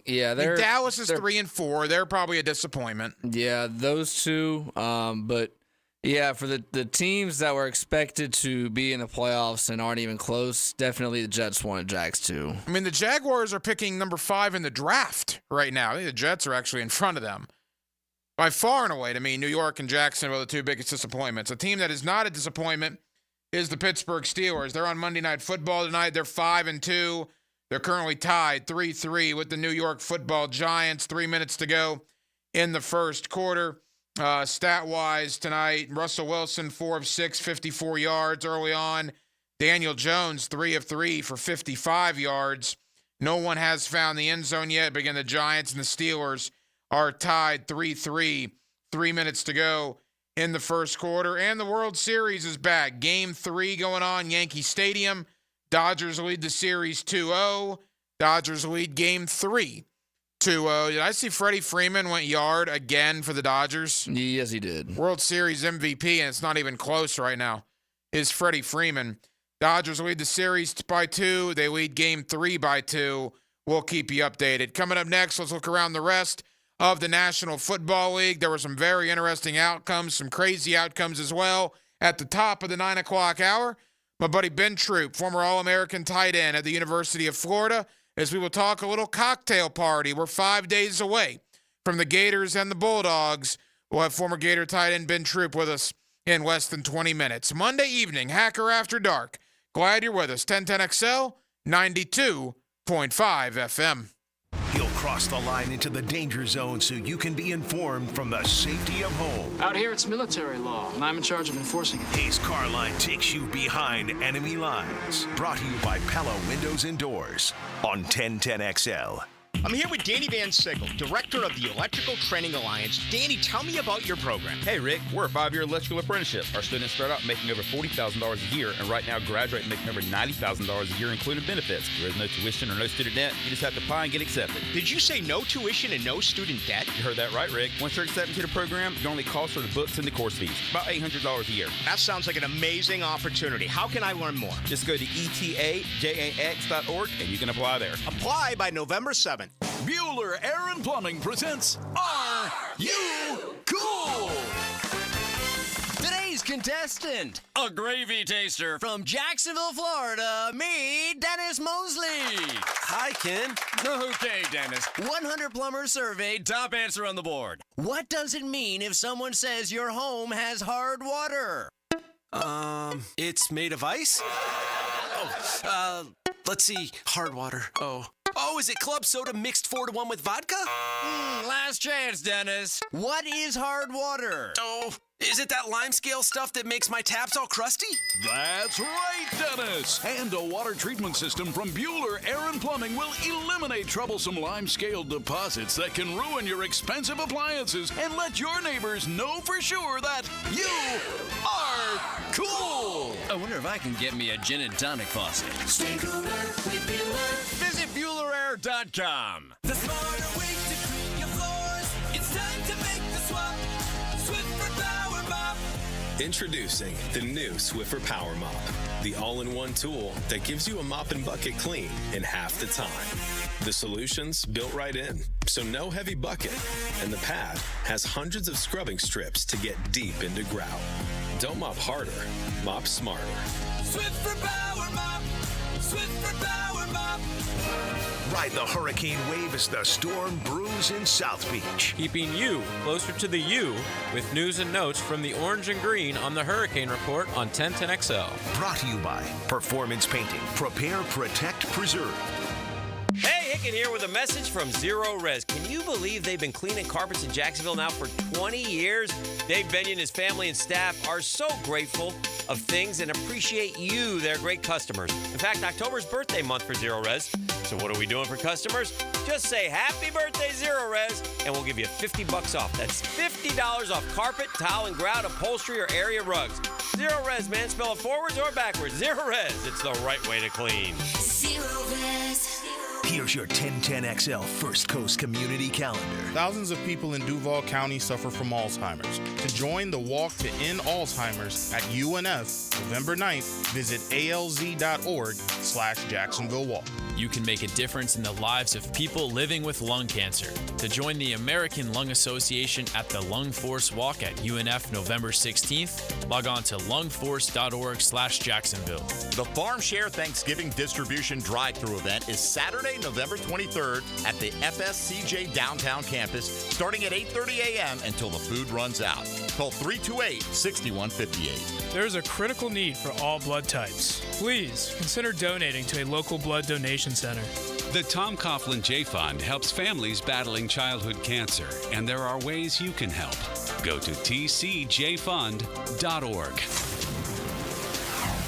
Yeah, Dallas is 3-4. They're probably a disappointment. Yeah, those two. But yeah, for the teams that were expected to be in the playoffs and aren't even close, definitely the Jets wanted Jags too. I mean, the Jaguars are picking number 5 in the draft right now. I think the Jets are actually in front of them. By far and away, to me, New York and Jacksonville are the two biggest disappointments. A team that is not a disappointment is the Pittsburgh Steelers. They're on Monday Night Football tonight. They're 5-2. They're currently tied 3-3 with the New York Football Giants. 3 minutes to go in the first quarter. Stat-wise tonight, Russell Wilson, 4 of 6, 54 yards early on. Daniel Jones, 3 of 3 for 55 yards. No one has found the end zone yet, but again, the Giants and the Steelers are tied 3-3, 3 minutes to go in the first quarter. And the World Series is back. Game 3 going on, Yankee Stadium. Dodgers lead the series 2-0. Dodgers lead Game 3 2-0. Did I see Freddie Freeman went yard again for the Dodgers? Yes, he did. World Series MVP, and it's not even close right now, is Freddie Freeman. Dodgers lead the series by 2. They lead Game 3 by 2. We'll keep you updated. Coming up next, let's look around the rest of the National Football League. There were some very interesting outcomes, some crazy outcomes as well at the top of the 9 o'clock hour. my buddy Ben Troop, former All-American tight end at the University of Florida, as we will talk a little cocktail party. We're 5 days away from the Gators and the Bulldogs. We'll have former Gator tight end Ben Troop with us in less than 20 minutes. Monday evening, Hacker After Dark. Glad you're with us. 1010XL, 92.5 FM. He'll cross the line into the danger zone so you can be informed from the safety of home. Out here, it's military law, and I'm in charge of enforcing it. His car line takes you behind enemy lines. Brought to you by Pella Windows and Doors on 1010XL. I'm here with Danny Van Sickle, director of the Electrical Training Alliance. Danny, tell me about your program. Hey, Rick, we're a 5-year electrical apprenticeship. Our students start out making over $40,000 a year, and right now graduate making over $90,000 a year, including benefits. There is no tuition or no student debt. You just have to apply and get accepted. Did you say no tuition and no student debt? You heard that right, Rick. Once you're accepted to the program, your only cost are the books and the course fees. About $800 a year. That sounds like an amazing opportunity. How can I learn more? Just go to etajax.org, and you can apply there. Apply by November 7th. Bueller Air and Plumbing presents Are You Cool? Today's contestant, a gravy taster from Jacksonville, Florida, me, Dennis Mosley. Hi, Ken. Okay, Dennis. 100 plumbers surveyed, top answer on the board. What does it mean if someone says your home has hard water? It's made of ice? Let's see, hard water. Oh, is it club soda mixed 4-to-1 with vodka? Last chance, Dennis. What is hard water? Oh, is it that lime scale stuff that makes my taps all crusty? That's right, Dennis. And a water treatment system from Bueller Air and Plumbing will eliminate troublesome lime scale deposits that can ruin your expensive appliances and let your neighbors know for sure that you are cool. I wonder if I can get me a gin and tonic faucet. Stay cooler with Bueller. Visit BuellerAir.com. The smarter way to clean your floors. It's time to make the swap. Swiffer Power Mop. Introducing the new Swiffer Power Mop, the all-in-one tool that gives you a mop and bucket clean in half the time. The solution's built right in, so no heavy bucket, and the pad has hundreds of scrubbing strips to get deep into grout. Don't mop harder, mop smarter. Swiffer Power Mop. Swiffer Power Mop. Ride the hurricane wave as the storm brews in South Beach. Keeping you closer to the U with news and notes from the Orange and Green on the Hurricane Report on 1010XL. Brought to you by Performance Painting. Prepare, protect, preserve. Hey, Hicken here with a message from Zero Res. Can you believe they've been cleaning carpets in Jacksonville now for 20 years? Dave Benyon, his family and staff are so grateful of things and appreciate you, their great customers. In fact, October's birthday month for Zero Res. So what are we doing for customers? Just say happy birthday, Zero Res, and we'll give you $50 off. That's $50 off carpet, tile, and grout, upholstery, or area rugs. Zero Res, man. Spell it forwards or backwards. Zero Res. It's the right way to clean. Zero Res. Here's your 1010XL First Coast Community Calendar. Thousands of people in Duval County suffer from Alzheimer's. To join the Walk to End Alzheimer's at UNF November 9th, visit alz.org/Jacksonville Walk. You can make a difference in the lives of people living with lung cancer. To join the American Lung Association at the Lung Force Walk at UNF November 16th, log on to lungforce.org/Jacksonville. The Farm Share Thanksgiving Distribution Drive-Thru event is Saturday, November 23rd at the FSCJ downtown campus, starting at 8:30 a.m. until the food runs out. Call 328-6158. There's a critical need for all blood types. Please consider donating to a local blood donation center. The Tom Coughlin J Fund helps families battling childhood cancer, and there are ways you can help. Go to tcjfund.org.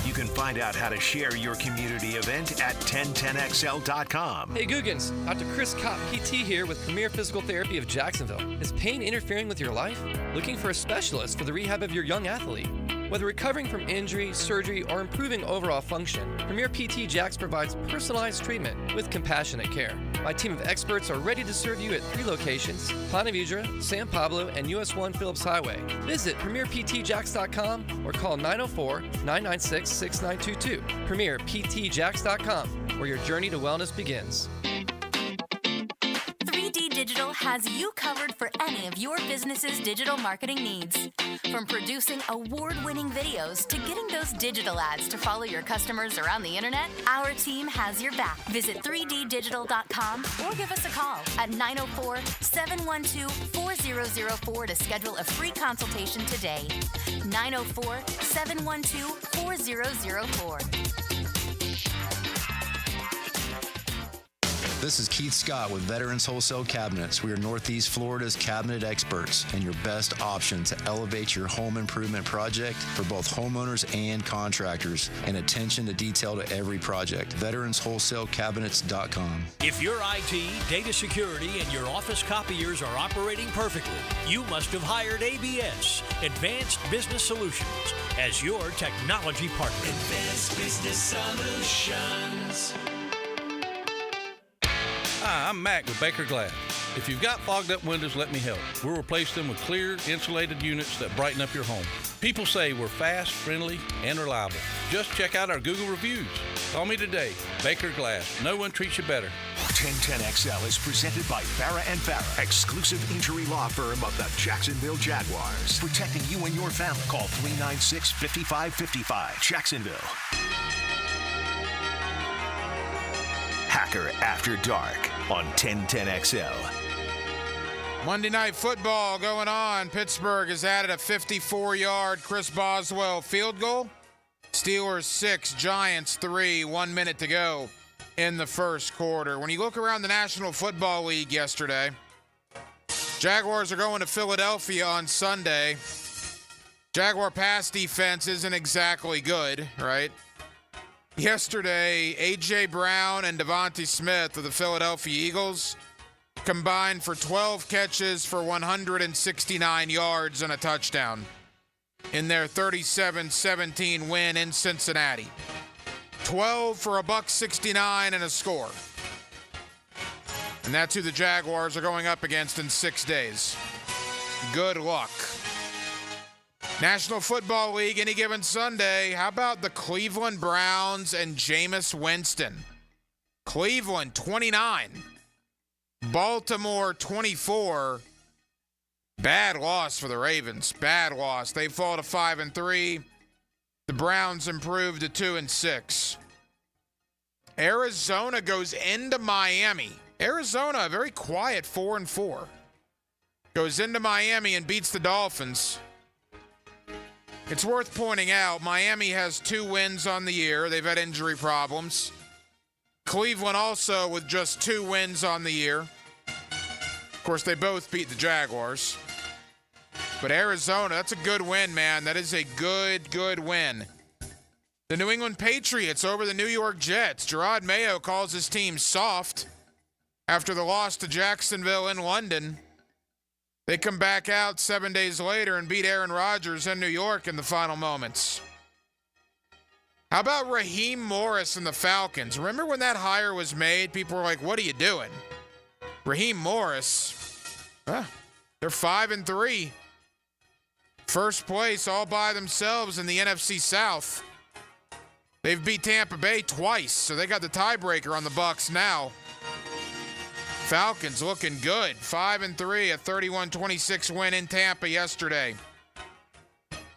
You can find out how to share your community event at 1010XL.com. Hey Googans, Dr. Chris Kopp, PT here with Premier Physical Therapy of Jacksonville. Is pain interfering with your life? Looking for a specialist for the rehab of your young athlete? Whether recovering from injury, surgery, or improving overall function, Premier PT Jax provides personalized treatment with compassionate care. My team of experts are ready to serve you at 3 locations: Ponte Vedra, San Pablo, and US 1 Phillips Highway. Visit PremierPTJax.com or call 904-996-6922. PremierPTJax.com, where your journey to wellness begins. 3D Digital has you covered for any of your business's digital marketing needs. From producing award-winning videos to getting those digital ads to follow your customers around the internet, our team has your back. Visit 3ddigital.com or give us a call at 904-712-4004 to schedule a free consultation today. 904-712-4004. This is Keith Scott with Veterans Wholesale Cabinets. We are Northeast Florida's cabinet experts and your best option to elevate your home improvement project for both homeowners and contractors, and attention to detail to every project. VeteransWholesaleCabinets.com. If your IT, data security, and your office copiers are operating perfectly, you must have hired ABS, Advanced Business Solutions, as your technology partner. Advanced Business Solutions. Hi, I'm Mac with Baker Glass. If you've got fogged up windows, let me help. We'll replace them with clear, insulated units that brighten up your home. People say we're fast, friendly, and reliable. Just check out our Google reviews. Call me today. Baker Glass. No one treats you better. 1010XL is presented by Farah & Farah, exclusive injury law firm of the Jacksonville Jaguars. Protecting you and your family. Call 396-5555. Jacksonville. Hacker After Dark on 1010XL. Monday Night Football going on. Pittsburgh has added a 54-yard Chris Boswell field goal. Steelers 6, Giants 3, 1 minute to go in the first quarter. When you look around the National Football League yesterday, Jaguars are going to Philadelphia on Sunday. Jaguar pass defense isn't exactly good, right? Yesterday, A.J. Brown and Devontae Smith of the Philadelphia Eagles combined for 12 catches for 169 yards and a touchdown in their 37-17 win in Cincinnati. 12 for $169 and a score. And that's who the Jaguars are going up against in 6 days. Good luck. National Football League, any given Sunday. How about the Cleveland Browns and Jameis Winston? Cleveland 29, Baltimore 24. Bad loss for the Ravens. Bad loss. They fall to 5-3. The Browns improved to 2-6. Arizona goes into Miami. Arizona, a very quiet 4-4. Goes into Miami and beats the Dolphins. It's worth pointing out, Miami has 2 wins on the year. They've had injury problems. Cleveland also with just 2 wins on the year. Of course, they both beat the Jaguars. But Arizona, that's a good win, man. That is a good win. The New England Patriots over the New York Jets. Gerard Mayo calls his team soft after the loss to Jacksonville in London. They come back out 7 days later and beat Aaron Rodgers in New York in the final moments. How about Raheem Morris and the Falcons? Remember when that hire was made? People were like, what are you doing? Raheem Morris, they're 5-3. First place all by themselves in the NFC South. They've beat Tampa Bay twice, so they got the tiebreaker on the Bucs now. Falcons looking good. 5-3, a 31-26 win in Tampa yesterday.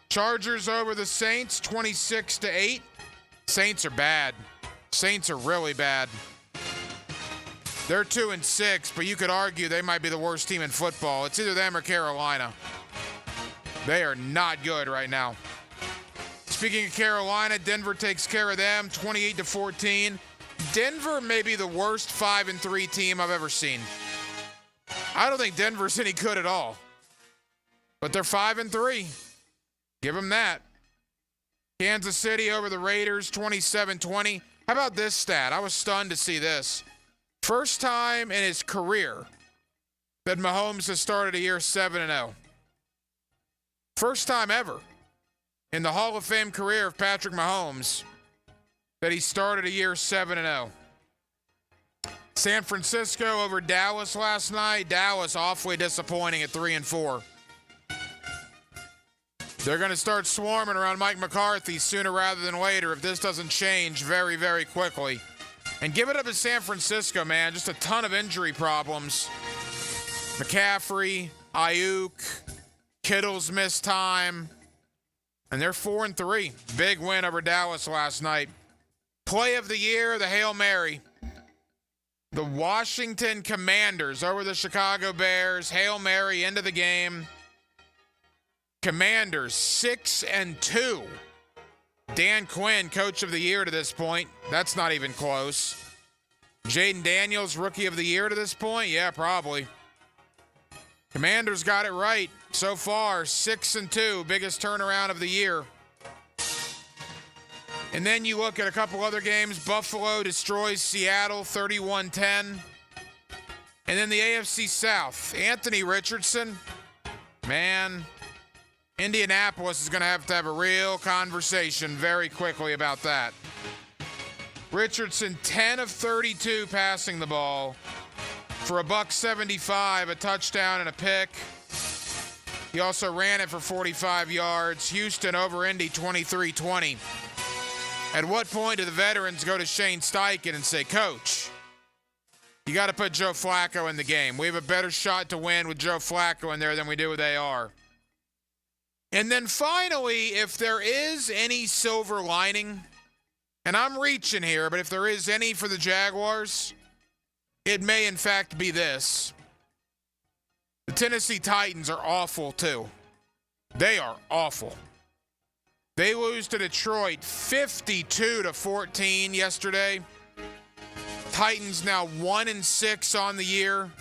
Chargers over the Saints, 26-8. Saints are bad. Saints are really bad. They're 2-6, but you could argue they might be the worst team in football. It's either them or Carolina. They are not good right now. Speaking of Carolina, Denver takes care of them, 28-14. Denver may be the worst 5-3 team I've ever seen. I don't think Denver's any good at all. But they're 5-3. Give them that. Kansas City over the Raiders, 27-20. How about this stat? I was stunned to see this. First time in his career that Mahomes has started a year 7-0. First time ever in the Hall of Fame career of Patrick Mahomes that he started a year 7-0. San Francisco over Dallas last night. Dallas awfully disappointing at 3-4. They're going to start swarming around Mike McCarthy sooner rather than later if this doesn't change very, very quickly. And give it up to San Francisco, man. Just a ton of injury problems. McCaffrey, Ayuk, Kittle's missed time. And they're 4-3. Big win over Dallas last night. Play of the year, the Hail Mary. The Washington Commanders over the Chicago Bears. Hail Mary into the game. Commanders 6-2. Dan Quinn, coach of the year to this point. That's not even close. Jaden Daniels, rookie of the year to this point? Yeah, probably. Commanders got it right so far, 6-2, biggest turnaround of the year. And then you look at a couple other games. Buffalo destroys Seattle 31-10. And then the AFC South. Anthony Richardson, man, Indianapolis is going to have a real conversation very quickly about that. Richardson, 10 of 32 passing the ball for $175, a touchdown and a pick. He also ran it for 45 yards. Houston over Indy 23-20. At what point do the veterans go to Shane Steichen and say, Coach, you got to put Joe Flacco in the game. We have a better shot to win with Joe Flacco in there than we do with AR. And then finally, if there is any silver lining, and I'm reaching here, but if there is any for the Jaguars, it may in fact be this. The Tennessee Titans are awful too. They are awful. They lose to Detroit 52-14 yesterday. Titans now 1-6 on the year.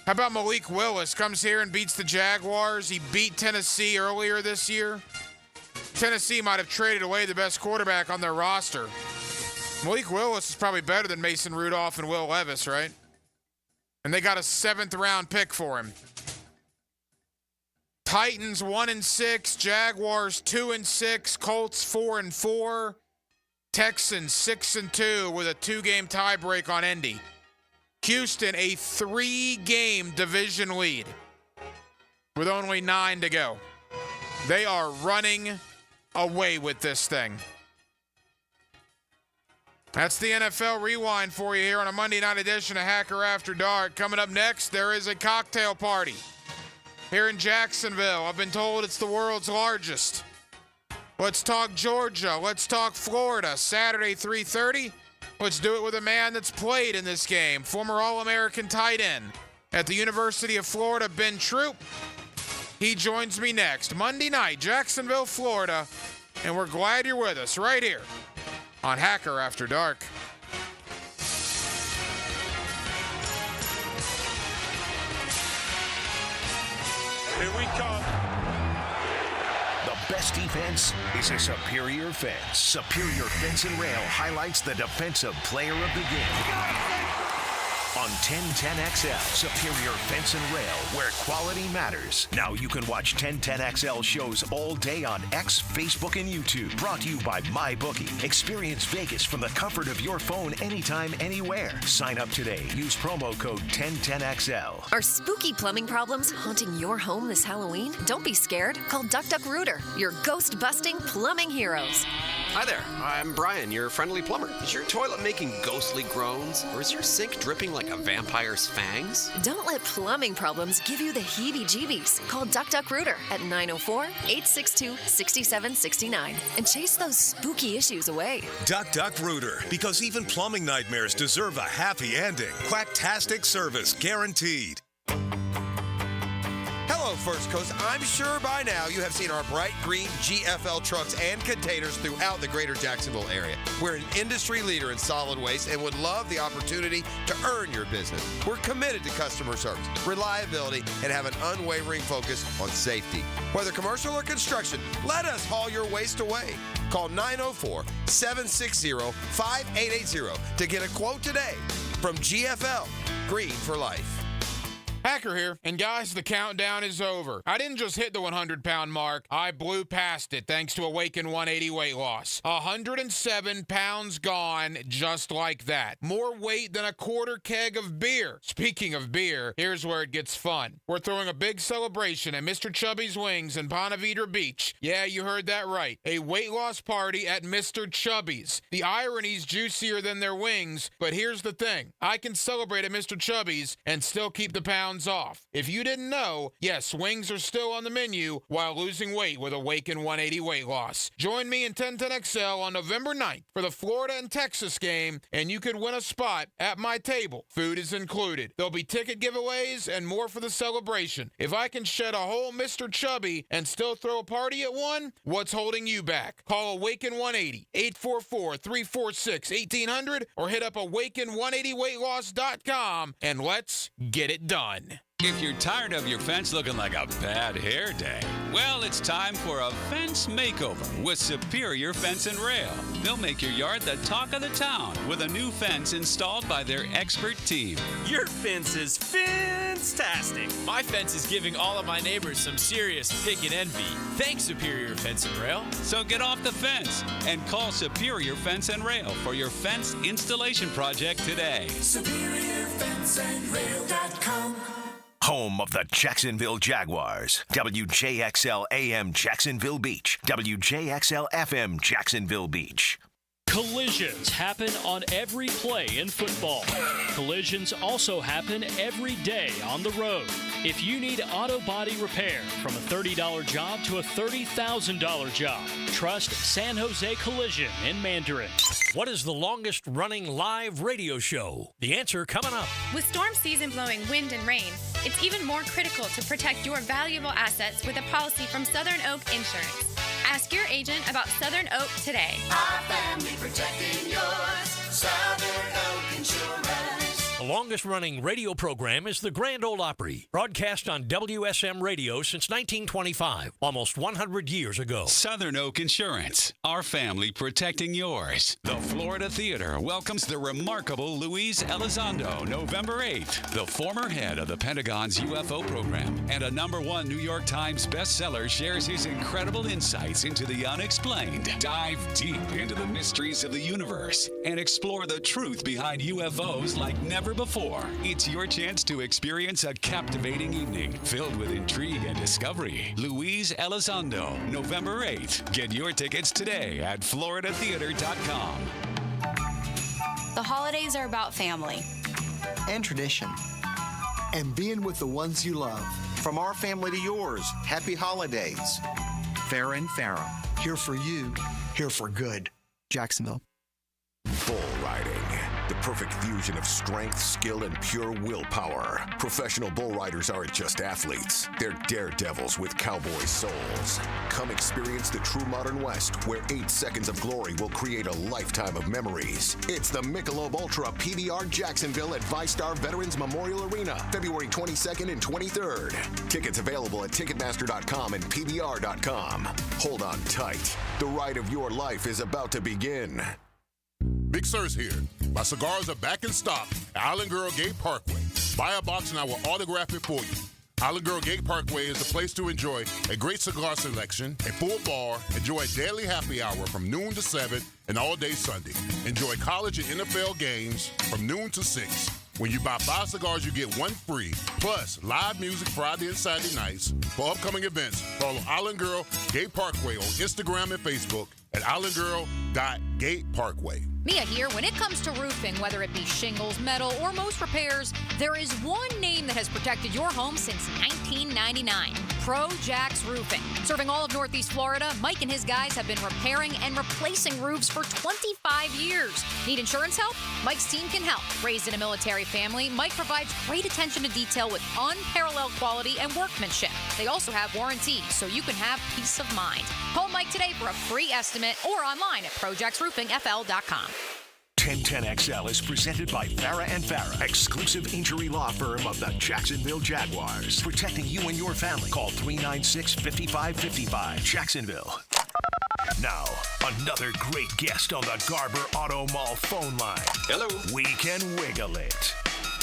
How about Malik Willis comes here and beats the Jaguars? He beat Tennessee earlier this year. Tennessee might have traded away the best quarterback on their roster. Malik Willis is probably better than Mason Rudolph and Will Levis, right? And they got a 7th-round pick for him. Titans 1-6, Jaguars 2-6, Colts 4-4, Texans 6-2 with a 2-game tiebreak on Indy. Houston a 3-game division lead with only 9 to go. They are running away with this thing. That's the NFL Rewind for you here on a Monday night edition of Hacker After Dark. Coming up next, there is a cocktail party here in Jacksonville. I've been told it's the world's largest. Let's talk Georgia. Let's talk Florida. Saturday, 3:30. Let's do it with a man that's played in this game. Former All-American tight end at the University of Florida, Ben Troop. He joins me next. Monday night, Jacksonville, Florida. And we're glad you're with us right here on Hacker After Dark. Here we come. The best defense is a superior fence. Superior Fence and Rail highlights the defensive player of the game. On 1010XL, Superior Fence and Rail, where quality matters. Now you can watch 1010XL shows all day on X, Facebook, and YouTube. Brought to you by MyBookie. Experience Vegas from the comfort of your phone anytime, anywhere. Sign up today. Use promo code 1010XL. Are spooky plumbing problems haunting your home this Halloween? Don't be scared. Call Duck Duck Rooter, your ghost-busting plumbing heroes. Hi there, I'm Brian, your friendly plumber. Is your toilet making ghostly groans? Or is your sink dripping like a vampire's fangs? Don't let plumbing problems give you the heebie-jeebies. Call Duck Duck Rooter at 904-862-6769 and chase those spooky issues away. Duck Duck Rooter, because even plumbing nightmares deserve a happy ending. Quacktastic service guaranteed. Hello, First Coast. I'm sure by now you have seen our bright green GFL trucks and containers throughout the greater Jacksonville area. We're an industry leader in solid waste and would love the opportunity to earn your business. We're committed to customer service, reliability, and have an unwavering focus on safety. Whether commercial or construction, let us haul your waste away. Call 904-760-5880 to get a quote today from GFL, Green for Life. Hacker here, and guys, the countdown is over. I didn't just hit the 100-pound mark. I blew past it thanks to Awaken 180 weight loss. 107 pounds gone just like that. More weight than a quarter keg of beer. Speaking of beer, here's where it gets fun. We're throwing a big celebration at Mr. Chubby's Wings in Ponte Vedra Beach. Yeah, you heard that right. A weight loss party at Mr. Chubby's. The irony's juicier than their wings, but here's the thing. I can celebrate at Mr. Chubby's and still keep the pounds off. If you didn't know, yes, wings are still on the menu while losing weight with Awaken 180 weight loss. Join me in 1010XL on November 9th for the Florida and Texas game, and you could win a spot at my table. Food is included. There'll be ticket giveaways and more for the celebration. If I can shed a whole Mr. Chubby and still throw a party at one, what's holding you back? Call Awaken 180, 844-346-1800, or hit up Awaken180weightloss.com, and let's get it done. If you're tired of your fence looking like a bad hair day, well, it's time for a fence makeover with Superior Fence and Rail. They'll make your yard the talk of the town with a new fence installed by their expert team. Your fence is fantastic. My fence is giving all of my neighbors some serious pick and envy. Thanks, Superior Fence and Rail. So get off the fence and call Superior Fence and Rail for your fence installation project today. SuperiorFenceandRail.com. Home of the Jacksonville Jaguars. WJXL AM Jacksonville Beach. WJXL FM Jacksonville Beach. Collisions happen on every play in football. Collisions also happen every day on the road. If you need auto body repair, from a $30 job to a $30,000 job, trust San Jose Collision in Mandarin. What is the longest running live radio show? The answer coming up. With storm season blowing wind and rain, it's even more critical to protect your valuable assets with a policy from Southern Oak Insurance. Ask your agent about Southern Oak today. Our family protecting yours. Southern Oak Insurance. The longest-running radio program is the Grand Ole Opry, broadcast on WSM Radio since 1925, almost 100 years ago. Southern Oak Insurance, our family protecting yours. The Florida Theater welcomes the remarkable Luis Elizondo November 8th, the former head of the Pentagon's UFO program and a #1 New York Times bestseller, shares his incredible insights into the unexplained. Dive deep into the mysteries of the universe and explore the truth behind UFOs like never before. It's your chance to experience a captivating evening filled with intrigue and discovery. Luis Elizondo, November 8th. Get your tickets today at floridatheater.com. The holidays are about family. And tradition. And being with the ones you love. From our family to yours, happy holidays. Farrah and Farrah. Here for you, here for good. Jacksonville. Bull riding. The perfect fusion of strength, skill, and pure willpower. Professional bull riders aren't just athletes. They're daredevils with cowboy souls. Come experience the true modern West, where 8 seconds of glory will create a lifetime of memories. It's the Michelob Ultra PBR Jacksonville at ViStar Veterans Memorial Arena, February 22nd and 23rd. Tickets available at Ticketmaster.com and PBR.com. Hold on tight. The ride of your life is about to begin. Big Sur's here. My cigars are back in stock at Island Girl Gate Parkway. Buy a box and I will autograph it for you. Island Girl Gate Parkway is the place to enjoy a great cigar selection, a full bar, enjoy a daily happy hour from noon to 7 and all day Sunday. Enjoy college and NFL games from noon to 6. When you buy 5 cigars, you get 1 free. Plus, live music Friday and Saturday nights. For upcoming events, follow Island Girl Gate Parkway on Instagram and Facebook at islandgirl.gateparkway. Mia here. When it comes to roofing, whether it be shingles, metal, or most repairs, there is one name that has protected your home since 1999. Pro Jax Roofing. Serving all of Northeast Florida, Mike and his guys have been repairing and replacing roofs for 25 years. Need insurance help? Mike's team can help. Raised in a military family, Mike provides great attention to detail with unparalleled quality and workmanship. They also have warranties, so you can have peace of mind. Call Mike today for a free estimate or online at projaxroofingfl.com. 1010XL is presented by Farrah and Farrah, exclusive injury law firm of the Jacksonville Jaguars. Protecting you and your family. Call 396-5555. Jacksonville. Now, another great guest on the Garber Auto Mall phone line. Hello. We can wiggle it.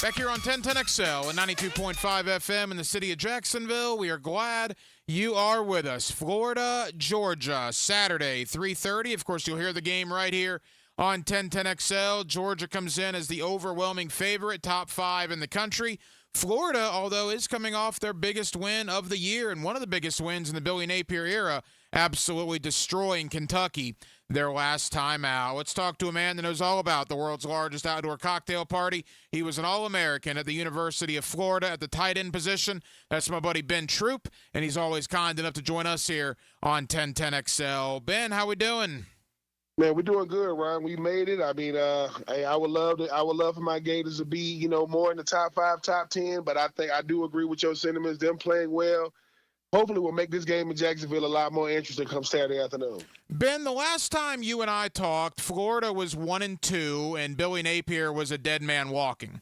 Back here on 1010XL and 92.5 FM in the city of Jacksonville, we are glad you are with us. Florida, Georgia, Saturday, 3:30. Of course, you'll hear the game right here on 1010XL. Georgia comes in as the overwhelming favorite, top 5 in the country. Florida, although, is coming off their biggest win of the year and one of the biggest wins in the Billy Napier era, absolutely destroying Kentucky their last time out. Let's talk to a man that knows all about the world's largest outdoor cocktail party. He was an All-American at the University of Florida at the tight end position. That's my buddy Ben Troop, and he's always kind enough to join us here on 1010XL. Ben, how we doing? Man, we're doing good, Ryan. We made it. I mean, I would love for my Gators to be, more in the top 5, top 10. But I do agree with your sentiments. Them playing well. Hopefully, we'll make this game in Jacksonville a lot more interesting come Saturday afternoon. Ben, the last time you and I talked, Florida was 1-2, and Billy Napier was a dead man walking.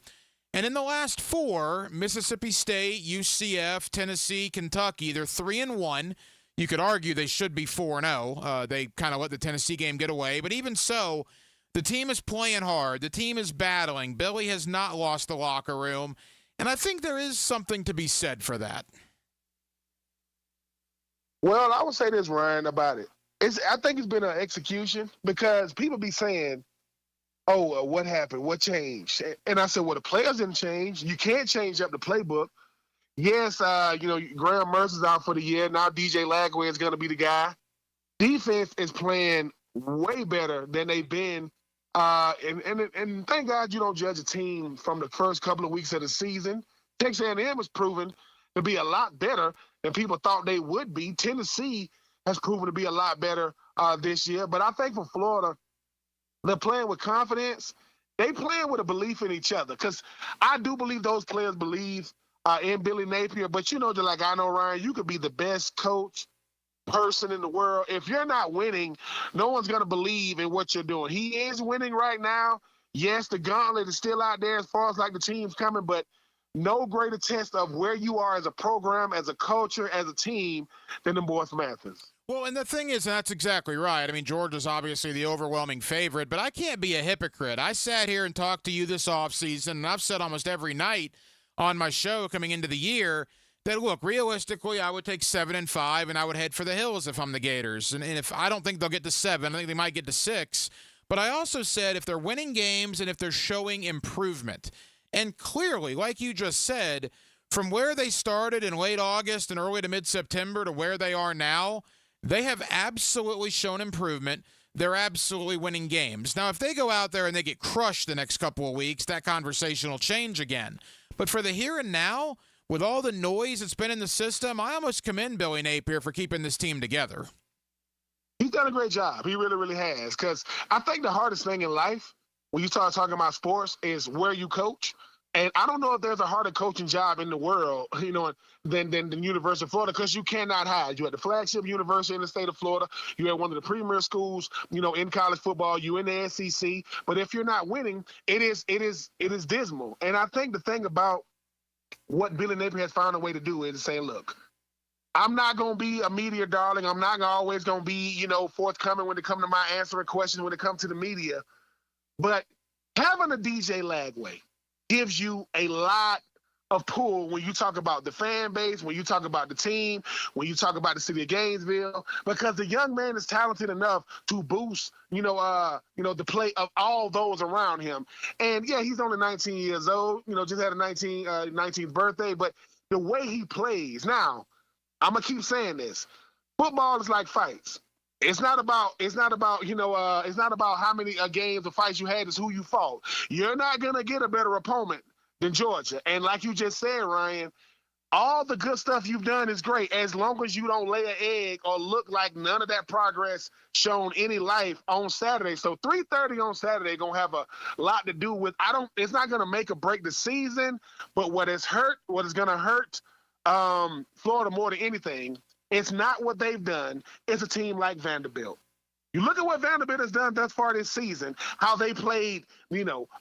And in the last 4, Mississippi State, UCF, Tennessee, Kentucky, they're 3-1. You could argue they should be 4-0. They kind of let the Tennessee game get away. But even so, the team is playing hard. The team is battling. Billy has not lost the locker room. And I think there is something to be said for that. Well, I would say this, Ryan, about it. I think it's been an execution because people be saying, oh, what happened? What changed? And I said, well, the players didn't change. You can't change up the playbook. Yes, Graham Mercer's out for the year. Now DJ Lagway is going to be the guy. Defense is playing way better than they've been. And thank God you don't judge a team from the first couple of weeks of the season. Texas A&M has proven to be a lot better than people thought they would be. Tennessee has proven to be a lot better this year. But I think for Florida, they're playing with confidence. They playing with a belief in each other because I do believe those players believe in Billy Napier. But just like I know, Ryan, you could be the best coach person in the world. If you're not winning, no one's going to believe in what you're doing. He is winning right now. Yes, the gauntlet is still out there as far as like the team's coming, but no greater test of where you are as a program, as a culture, as a team than the Morris Mathis. Well, and the thing is, and that's exactly right. I mean, Georgia's obviously the overwhelming favorite, but I can't be a hypocrite. I sat here and talked to you this offseason, and I've said almost every night on my show coming into the year that, look, realistically, I would take 7-5, and I would head for the hills if I'm the Gators. And if I don't think they'll get to 7, I think they might get to 6. But I also said if they're winning games and if they're showing improvement, and clearly, like you just said, from where they started in late August and early to mid-September to where they are now, they have absolutely shown improvement. They're absolutely winning games. Now, if they go out there and they get crushed the next couple of weeks, that conversation will change again. But for the here and now, with all the noise that's been in the system, I almost commend Billy Napier for keeping this team together. He's done a great job. He really, really has. Because I think the hardest thing in life, when you start talking about sports, is where you coach. And I don't know if there's a harder coaching job in the world, than the University of Florida, because you cannot hide. You're at the flagship university in the state of Florida. You're at one of the premier schools, in college football. You're in the SEC. But if you're not winning, it is dismal. And I think the thing about what Billy Napier has found a way to do is to say, look, I'm not going to be a media darling. I'm not always going to be, forthcoming when it comes to my answering questions when it comes to the media. But having a DJ Lagway gives you a lot of pull when you talk about the fan base, when you talk about the team, when you talk about the city of Gainesville, because the young man is talented enough to boost, the play of all those around him. And yeah, he's only 19 years old, just had a 19th birthday, but the way he plays. Now, I'm gonna keep saying this. Football is like fights. It's not about how many games or fights you had. It's who you fought. You're not going to get a better opponent than Georgia. And like you just said, Ryan, all the good stuff you've done is great as long as you don't lay an egg or look like none of that progress shown any life on Saturday. So 3:30 on Saturday going to have a lot to do with it's not going to make or break the season, but what is going to hurt Florida more than anything, it's not what they've done. It's a team like Vanderbilt. You look at what Vanderbilt has done thus far this season, how they played,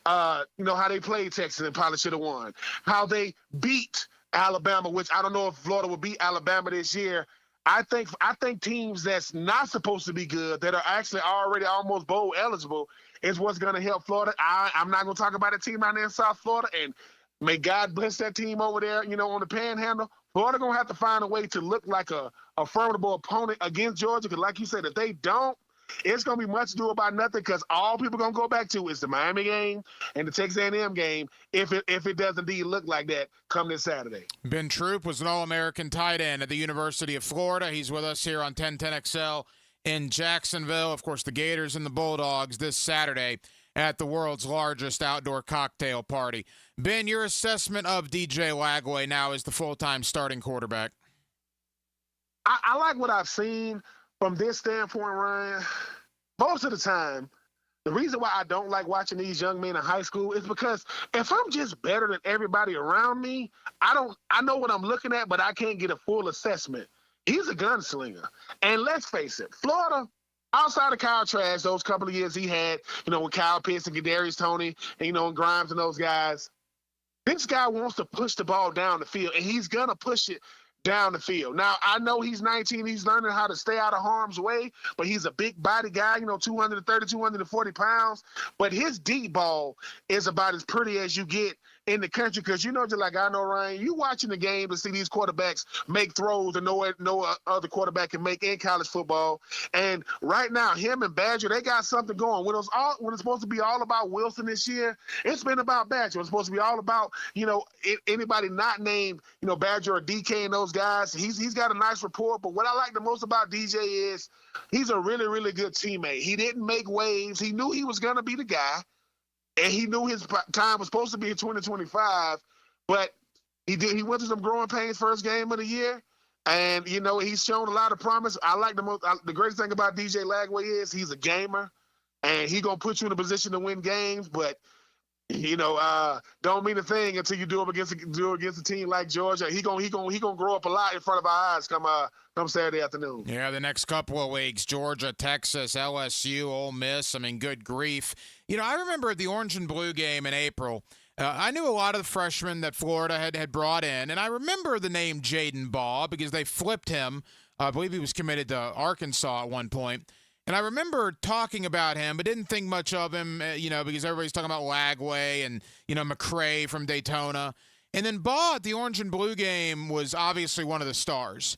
how they played Texas and probably should have won, how they beat Alabama, which I don't know if Florida will beat Alabama this year. I think teams that's not supposed to be good, that are actually already almost bowl eligible, is what's going to help Florida. I'm not going to talk about a team out there in South Florida, and May God bless that team over there, on the Panhandle. Florida going to have to find a way to look like a formidable opponent against Georgia, because like you said, if they don't, it's going to be much ado about nothing, because all people going to go back to is the Miami game and the Texas A&M game if it does indeed look like that come this Saturday. Ben Troop was an All-American tight end at the University of Florida. He's with us here on 1010XL in Jacksonville. Of course, the Gators and the Bulldogs this Saturday at the world's largest outdoor cocktail party. Ben, your assessment of DJ Lagway now as the full-time starting quarterback? I like what I've seen from this standpoint, Ryan. Most of the time, the reason why I don't like watching these young men in high school is because if I'm just better than everybody around me, I know what I'm looking at, but I can't get a full assessment. He's a gunslinger. And let's face it, Florida, outside of Kyle Trask, those couple of years he had, with Kyle Pitts and Kadarius Toney, and Grimes and those guys, this guy wants to push the ball down the field, and he's going to push it down the field. Now, I know he's 19. He's learning how to stay out of harm's way, but he's a big body guy, 230, 240 pounds. But his deep ball is about as pretty as you get in the country, because just like I know, Ryan, you watching the game to see these quarterbacks make throws that no other quarterback can make in college football. And right now, him and Badger, they got something going. When it's supposed to be all about Wilson this year, it's been about Badger. It's supposed to be all about anybody not named Badger or DK and those guys. He's got a nice rapport. But what I like the most about DJ is he's a really, really good teammate. He didn't make waves. He knew he was going to be the guy. And he knew his time was supposed to be in 2025, but he went through some growing pains first game of the year, and he's shown a lot of promise. I like the greatest thing about DJ Lagway is he's a gamer, and he gonna put you in a position to win games, but don't mean a thing until you do against a team like Georgia. He gonna grow up a lot in front of our eyes come Saturday afternoon. Yeah, the next couple of weeks, Georgia, Texas, LSU, Ole Miss. I mean, good grief. I remember the Orange and Blue game in April. I knew a lot of the freshmen that Florida had brought in, and I remember the name Jaden Baugh because they flipped him. I believe he was committed to Arkansas at one point. And I remember talking about him, but didn't think much of him, because everybody's talking about Lagway and, McCray from Daytona. And then Baugh at the Orange and Blue game was obviously one of the stars.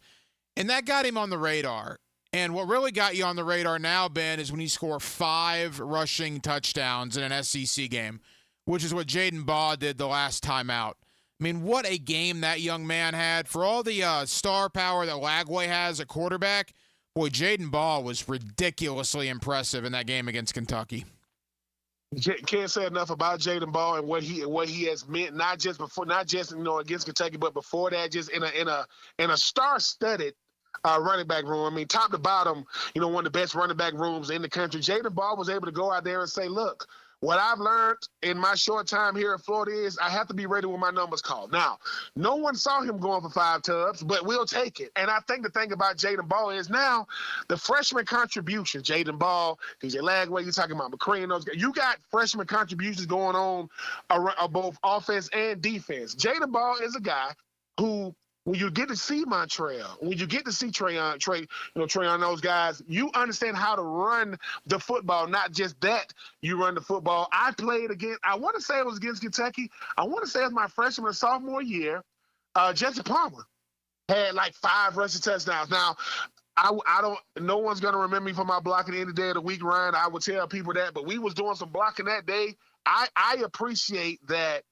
And that got him on the radar. And what really got you on the radar now, Ben, is when you score 5 rushing touchdowns in an SEC game, which is what Jaden Baugh did the last time out. I mean, what a game that young man had. For all the star power that Lagway has at quarterback, boy, Jaden Baugh was ridiculously impressive in that game against Kentucky. Can't say enough about Jaden Baugh and what he has meant, not just against Kentucky, but before that, just in a star-studded running back room. I mean, top to bottom, one of the best running back rooms in the country. Jaden Baugh was able to go out there and say, look, what I've learned in my short time here in Florida is I have to be ready when my number's called. Now, no one saw him going for 5 tubs, but we'll take it. And I think the thing about Jaden Baugh is now the freshman contributions, Jaden Baugh, DJ Lagway, you're talking about McCray and those guys. You got freshman contributions going on both offense and defense. Jaden Baugh is a guy who, when you get to see Montreal, when you get to see Trayon, those guys, you understand how to run the football, not just that you run the football. I want to say it was against Kentucky. I want to say it was my freshman or sophomore year. Jesse Palmer had like 5 rushing touchdowns. Now, no one's going to remember me for my blocking any day of the week, Ryan. I would tell people that, but we was doing some blocking that day. I appreciate that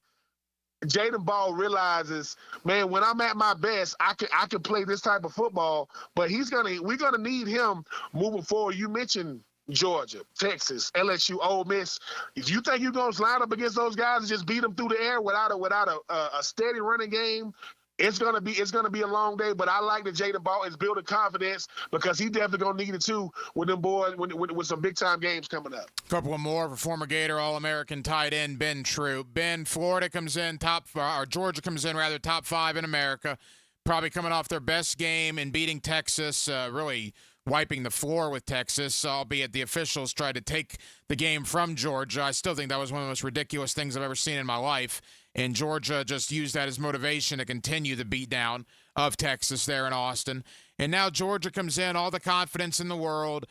Jaden Baugh realizes, man, when I'm at my best, I can play this type of football. But we're gonna need him moving forward. You mentioned Georgia, Texas, LSU, Ole Miss. If you think you're gonna slide up against those guys and just beat them through the air without a steady running game, it's gonna be a long day. But I like that Jaden Baugh is building confidence, because he definitely gonna need it too with them boys with some big time games coming up. A couple of more for former Gator All-American tight end Ben Troop. Ben, Florida comes in Georgia comes in top 5 in America, probably coming off their best game and beating Texas, really wiping the floor with Texas, albeit the officials tried to take the game from Georgia. I still think that was one of the most ridiculous things I've ever seen in my life. And Georgia just used that as motivation to continue the beatdown of Texas there in Austin. And now Georgia comes in, all the confidence in the world.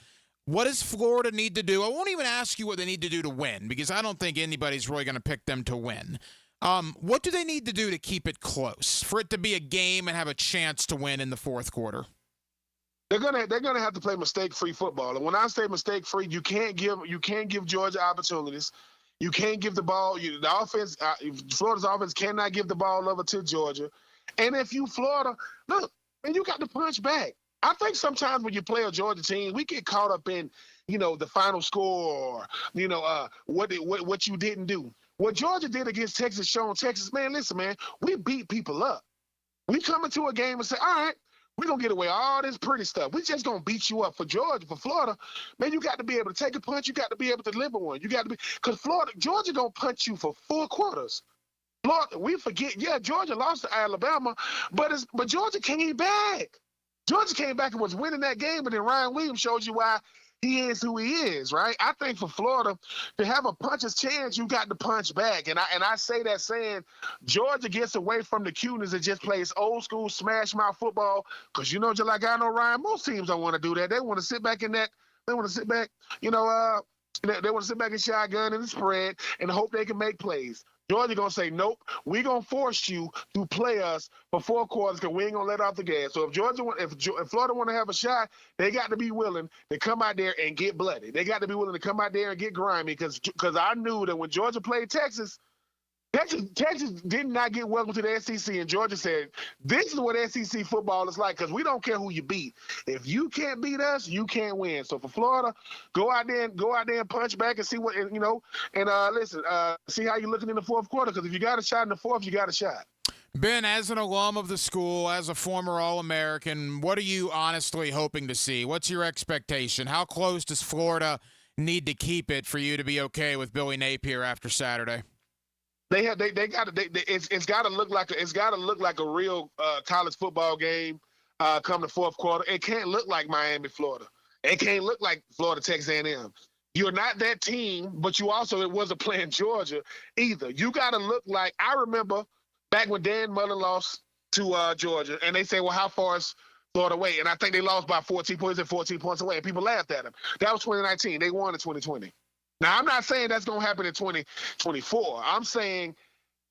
What does Florida need to do? I won't even ask you what they need to do to win, because I don't think anybody's really going to pick them to win. What do they need to do to keep it close, for it to be a game and have a chance to win in the fourth quarter? They're gonna have to play mistake-free football. And when I say mistake-free, you can't give Georgia opportunities. You can't give the ball. The offense, Florida's offense cannot give the ball over to Georgia. And if you Florida, look, man, you got to punch back. I think sometimes when you play a Georgia team, we get caught up in, the final score, or, what you didn't do. What Georgia did against Texas, showing Texas, man, listen, man, we beat people up. We come into a game and say, all right, we're going to get away all this pretty stuff. We just going to beat you up. For Georgia, for Florida, man, you got to be able to take a punch. You got to be able to deliver one. You got to be, because Georgia going to punch you for 4 quarters. Florida, we forget, Georgia lost to Alabama, but Georgia came back. Georgia came back and was winning that game, but then Ryan Williams showed you why he is who he is, right? I think for Florida, to have a puncher's chance, you got to punch back. And I say that saying Georgia gets away from the cuteness and just plays old school smash mouth football. Because just like I know, Ryan, most teams don't want to do that. They want to sit back in that. They want to sit back, they want to sit back and shotgun and spread and hope they can make plays. Georgia going to say, nope, we're going to force you to play us for 4 quarters because we ain't going to let off the gas. So if Florida want to have a shot, they got to be willing to come out there and get bloody. They got to be willing to come out there and get grimy because I knew that when Georgia played Texas did not get welcome to the SEC, and Georgia said, this is what SEC football is like because we don't care who you beat. If you can't beat us, you can't win. So for Florida, go out there and punch back and see what, listen, see how you're looking in the fourth quarter because if you got a shot in the fourth, you got a shot. Ben, as an alum of the school, as a former All-American, what are you honestly hoping to see? What's your expectation? How close does Florida need to keep it for you to be okay with Billy Napier after Saturday? It's got to look like a real college football game come the fourth quarter. It can't look like Miami, Florida. It can't look like Florida, Texas A&M. You're not that team, but it wasn't playing Georgia either. You got to look like, I remember back when Dan Mullen lost to Georgia, and they say, well, how far is Florida away? And I think they lost by 14 points away, and people laughed at them. That was 2019. They won in 2020. Now, I'm not saying that's going to happen in 2024. I'm saying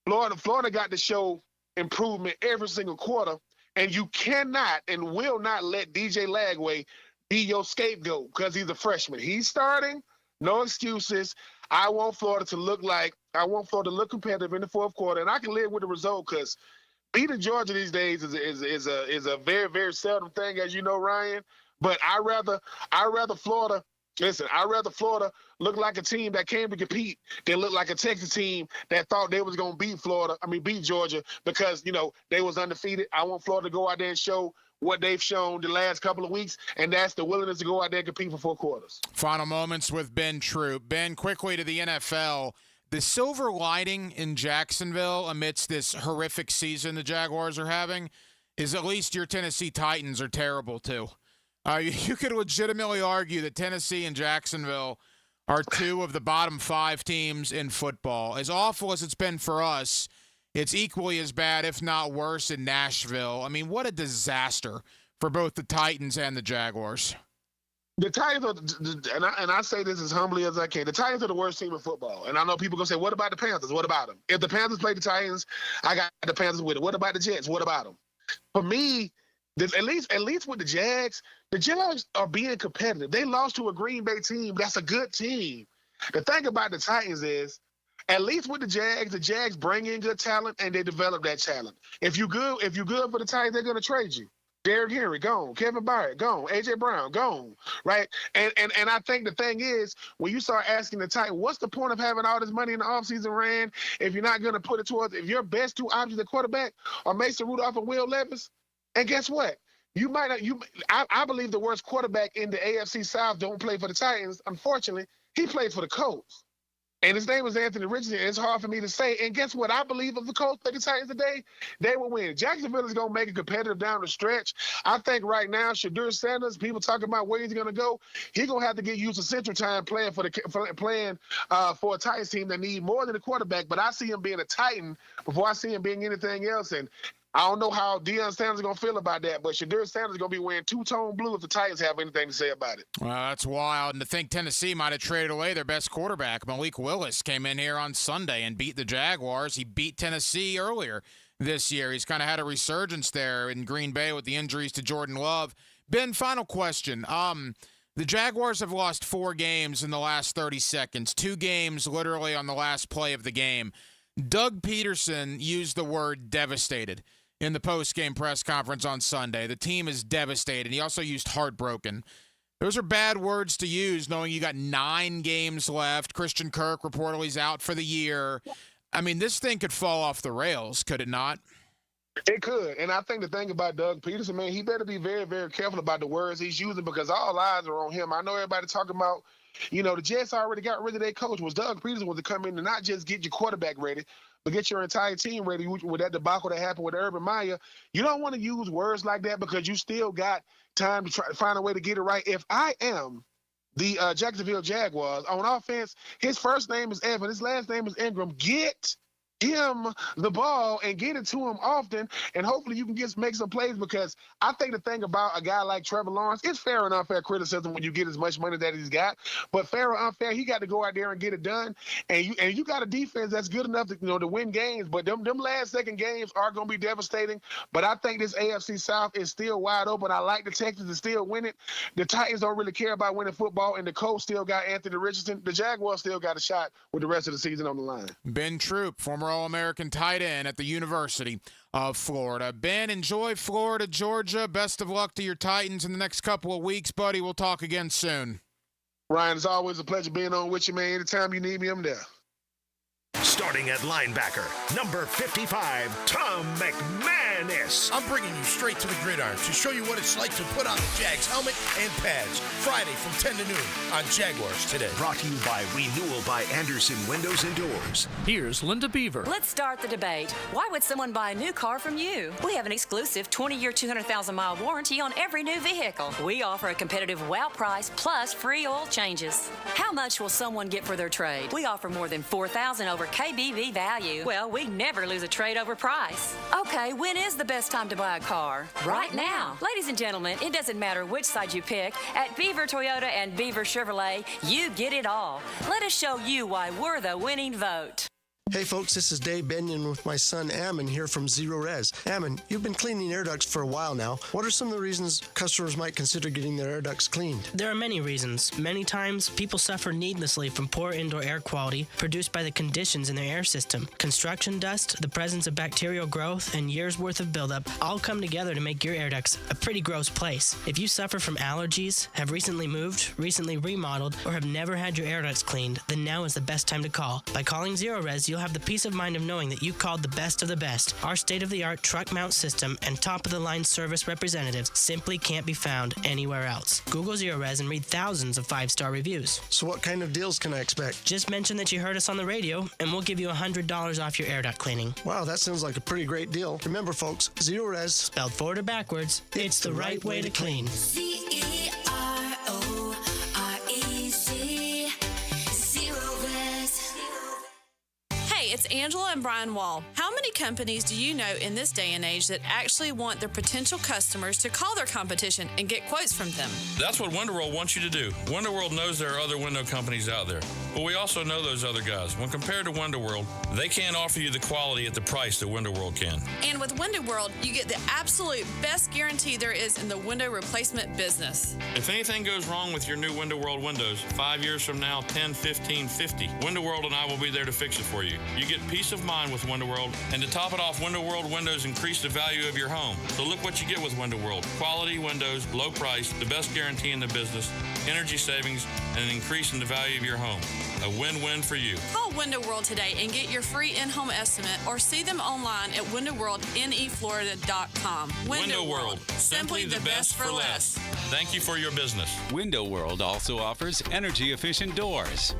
Florida got to show improvement every single quarter, and you cannot and will not let DJ Lagway be your scapegoat because he's a freshman. He's starting, no excuses. I want Florida to look competitive in the fourth quarter, and I can live with the result because beating Georgia these days is a very, very seldom thing, as you know, Ryan. But I'd rather Florida. Listen, I'd rather Florida look like a team that came to compete than look like a Texas team that thought they was going to beat Georgia because, they was undefeated. I want Florida to go out there and show what they've shown the last couple of weeks, and that's the willingness to go out there and compete for 4 quarters. Final moments with Ben Troop. Ben, quickly to the NFL. The silver lining in Jacksonville amidst this horrific season the Jaguars are having is at least your Tennessee Titans are terrible too. You could legitimately argue that Tennessee and Jacksonville are 2 of the bottom 5 teams in football. As awful as it's been for us, it's equally as bad, if not worse, in Nashville. I mean, what a disaster for both the Titans and the Jaguars. The Titans and I say this as humbly as I can, the Titans are the worst team in football. And I know people going to say, what about the Panthers? What about them? If the Panthers play the Titans, I got the Panthers with it. What about the Jets? What about them? For me, at least with the Jags are being competitive. They lost to a Green Bay team. That's a good team. The thing about the Titans is, at least with the Jags bring in good talent and they develop that talent. If you good for the Titans, they're going to trade you. Derrick Henry, gone. Kevin Byard, gone. A.J. Brown, gone. Right? And I think the thing is, when you start asking the Titans, what's the point of having all this money in the offseason, Rand, if you're not going to put it towards, if your best 2 options at quarterback are Mason Rudolph and Will Levis? And guess what? I believe the worst quarterback in the AFC South don't play for the Titans. Unfortunately, he plays for the Colts. And his name is Anthony Richardson. It's hard for me to say. And guess what? I believe if the Colts play the Titans today, they will win. Jacksonville is going to make it competitive down the stretch. I think right now, Shadur Sanders, people talking about where he's going to go. He's going to have to get used to Central Time playing for a Titans team that need more than a quarterback. But I see him being a Titan before I see him being anything else. And I don't know how Deion Sanders is going to feel about that, but Shadur Sanders is going to be wearing two-tone blue if the Titans have anything to say about it. Well, that's wild. And to think Tennessee might have traded away their best quarterback. Malik Willis came in here on Sunday and beat the Jaguars. He beat Tennessee earlier this year. He's kind of had a resurgence there in Green Bay with the injuries to Jordan Love. Ben, final question. The Jaguars have lost 4 games in the last 30 seconds, 2 games literally on the last play of the game. Doug Peterson used the word devastated in the post-game press conference on Sunday. The team is devastated. He also used heartbroken. Those are bad words to use, knowing you got 9 games left. Christian Kirk reportedly is out for the year. I mean, this thing could fall off the rails, could it not? It could. And I think the thing about Doug Peterson, man, he better be very, very careful about the words he's using because all eyes are on him. I know everybody talking about, the Jets already got rid of their coach. Was Doug Peterson was to come in and not just get your quarterback ready, but get your entire team ready with that debacle that happened with Urban Meyer. You don't want to use words like that because you still got time to try to find a way to get it right. If I am the Jacksonville Jaguars, on offense, his first name is Evan, his last name is Ingram. Get him the ball and get it to him often, and hopefully you can make some plays because I think the thing about a guy like Trevor Lawrence, it's fair and unfair criticism when you get as much money that he's got, but fair or unfair, he got to go out there and get it done, and you got a defense that's good enough to win games, but them last second games are going to be devastating, but I think this AFC South is still wide open. I like the Texans to still win it. The Titans don't really care about winning football, and the Colts still got Anthony Richardson. The Jaguars still got a shot with the rest of the season on the line. Ben Troop, former All-American tight end at the University of Florida. Ben, enjoy Florida, Georgia. Best of luck to your Titans in the next couple of weeks, buddy. We'll talk again soon. Ryan, it's always a pleasure being on with you, man. Anytime you need me, I'm there. Starting at linebacker, number 55, Tom McManus. I'm bringing you straight to the gridiron to show you what it's like to put on the Jags helmet and pads. Friday from 10 to noon on Jaguars Today. Brought to you by Renewal by Anderson Windows and Doors. Here's Linda Beaver. Let's start the debate. Why would someone buy a new car from you? We have an exclusive 20-year, 200,000-mile warranty on every new vehicle. We offer a competitive wow price plus free oil changes. How much will someone get for their trade? We offer more than $4,000 over KBV value. Well, we never lose a trade over price. Okay, when is the best time to buy a car? Right now. Ladies and gentlemen, it doesn't matter which side you pick. At Beaver Toyota and Beaver Chevrolet, you get it all. Let us show you why we're the winning vote. Hey folks, this is Dave Benyon with my son Ammon here from Zero Res. Ammon, you've been cleaning air ducts for a while now. What are some of the reasons customers might consider getting their air ducts cleaned? There are many reasons. Many times, people suffer needlessly from poor indoor air quality produced by the conditions in their air system. Construction dust, the presence of bacterial growth, and years' worth of buildup all come together to make your air ducts a pretty gross place. If you suffer from allergies, have recently moved, recently remodeled, or have never had your air ducts cleaned, then now is the best time to call. By calling Zero Res, you'll have the peace of mind of knowing that you called the best of the best. Our state-of-the-art truck mount system and top-of-the-line service representatives simply can't be found anywhere else. Google Zero Res and read thousands of 5-star reviews. So what kind of deals can I expect? Just mention that you heard us on the radio, and we'll give you $100 off your air duct cleaning. Wow, that sounds like a pretty great deal. Remember, folks, Zero Res, spelled forward or backwards, it's the right way to clean. It's Angela and Brian Wall. How many companies do you know in this day and age that actually want their potential customers to call their competition and get quotes from them? That's what WindoWorld wants you to do. WindoWorld knows there are other window companies out there, but we also know those other guys. When compared to WindoWorld, they can't offer you the quality at the price that WindoWorld can. And with WindoWorld, you get the absolute best guarantee there is in the window replacement business. If anything goes wrong with your new WindoWorld windows, 5 years from now, 10, 15, 50, WindoWorld and I will be there to fix it for you. You get peace of mind with WindoWorld, and to top it off, WindoWorld windows increase the value of your home. So look what you get with WindoWorld. Quality windows, low price, the best guarantee in the business, energy savings, and an increase in the value of your home. A win-win for you. Call WindowWorld today and get your free in-home estimate, or see them online at windowworldneflorida.com. WindoWorld, simply the best for less. Thank you for your business. WindoWorld also offers energy-efficient doors.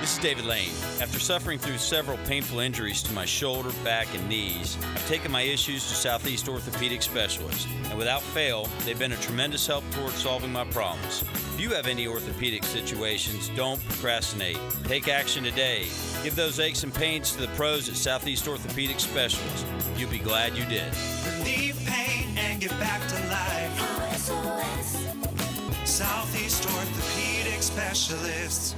This is David Lane. After suffering through several painful injuries to my shoulder, back, and knees, I've taken my issues to Southeast Orthopedic Specialists, and without fail, they've been a tremendous help towards solving my problems. If you have any orthopedic situations, don't procrastinate. Take action today. Give those aches and pains to the pros at Southeast Orthopedic Specialists. You'll be glad you did. Relieve pain and get back to life. SOS. Southeast Orthopedic Specialists.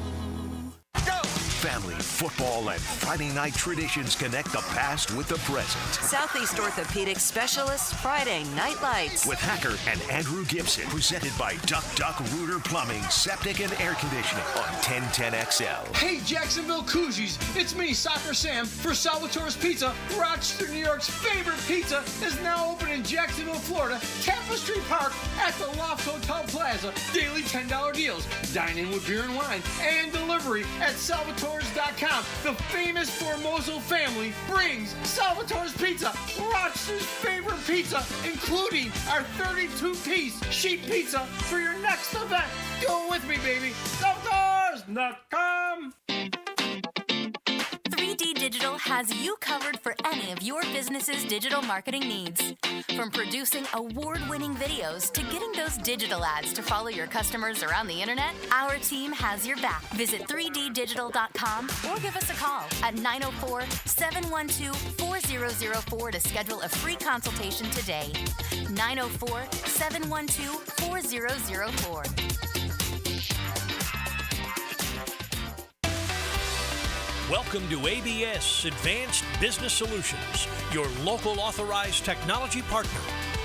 Family, football, and Friday night traditions connect the past with the present. Southeast Orthopedic Specialists Friday Night Lights. With Hacker and Andrew Gibson, presented by Duck Duck Rooter Plumbing, Septic, and Air Conditioning on 1010XL. Hey, Jacksonville Koozies, it's me, Soccer Sam, for Salvatore's Pizza. Rochester, New York's favorite pizza is now open in Jacksonville, Florida, Tapestry Park at the Loft Hotel Plaza. Daily $10 deals. Dine in with beer and wine and delivery at Salvatore's.com. The famous Formoso family brings Salvatore's Pizza, Rochester's favorite pizza, including our 32-piece sheet pizza for your next event. Go with me, baby. Salvatores.com. 3D Digital has you covered for any of your business's digital marketing needs. From producing award-winning videos to getting those digital ads to follow your customers around the internet, our team has your back. Visit 3ddigital.com or give us a call at 904-712-4004 to schedule a free consultation today. 904-712-4004. Welcome to ABS Advanced Business Solutions, your local authorized technology partner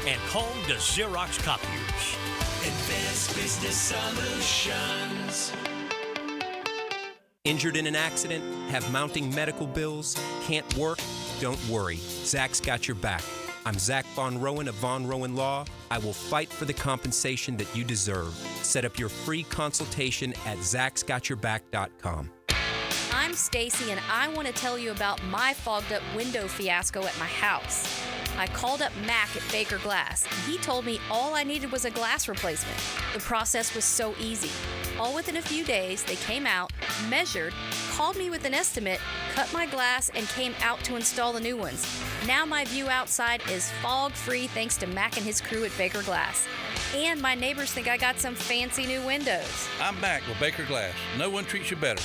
and home to Xerox copiers. Advanced Business Solutions. Injured in an accident? Have mounting medical bills? Can't work? Don't worry. Zach's got your back. I'm Zach Von Rowan of Von Rowan Law. I will fight for the compensation that you deserve. Set up your free consultation at zachsgotyourback.com. I'm Stacy, and I want to tell you about my fogged up window fiasco at my house. I called up Mac at Baker Glass, and he told me all I needed was a glass replacement. The process was so easy. All within a few days, they came out, measured, called me with an estimate, cut my glass, and came out to install the new ones. Now my view outside is fog-free thanks to Mac and his crew at Baker Glass. And my neighbors think I got some fancy new windows. I'm Mac with Baker Glass. No one treats you better.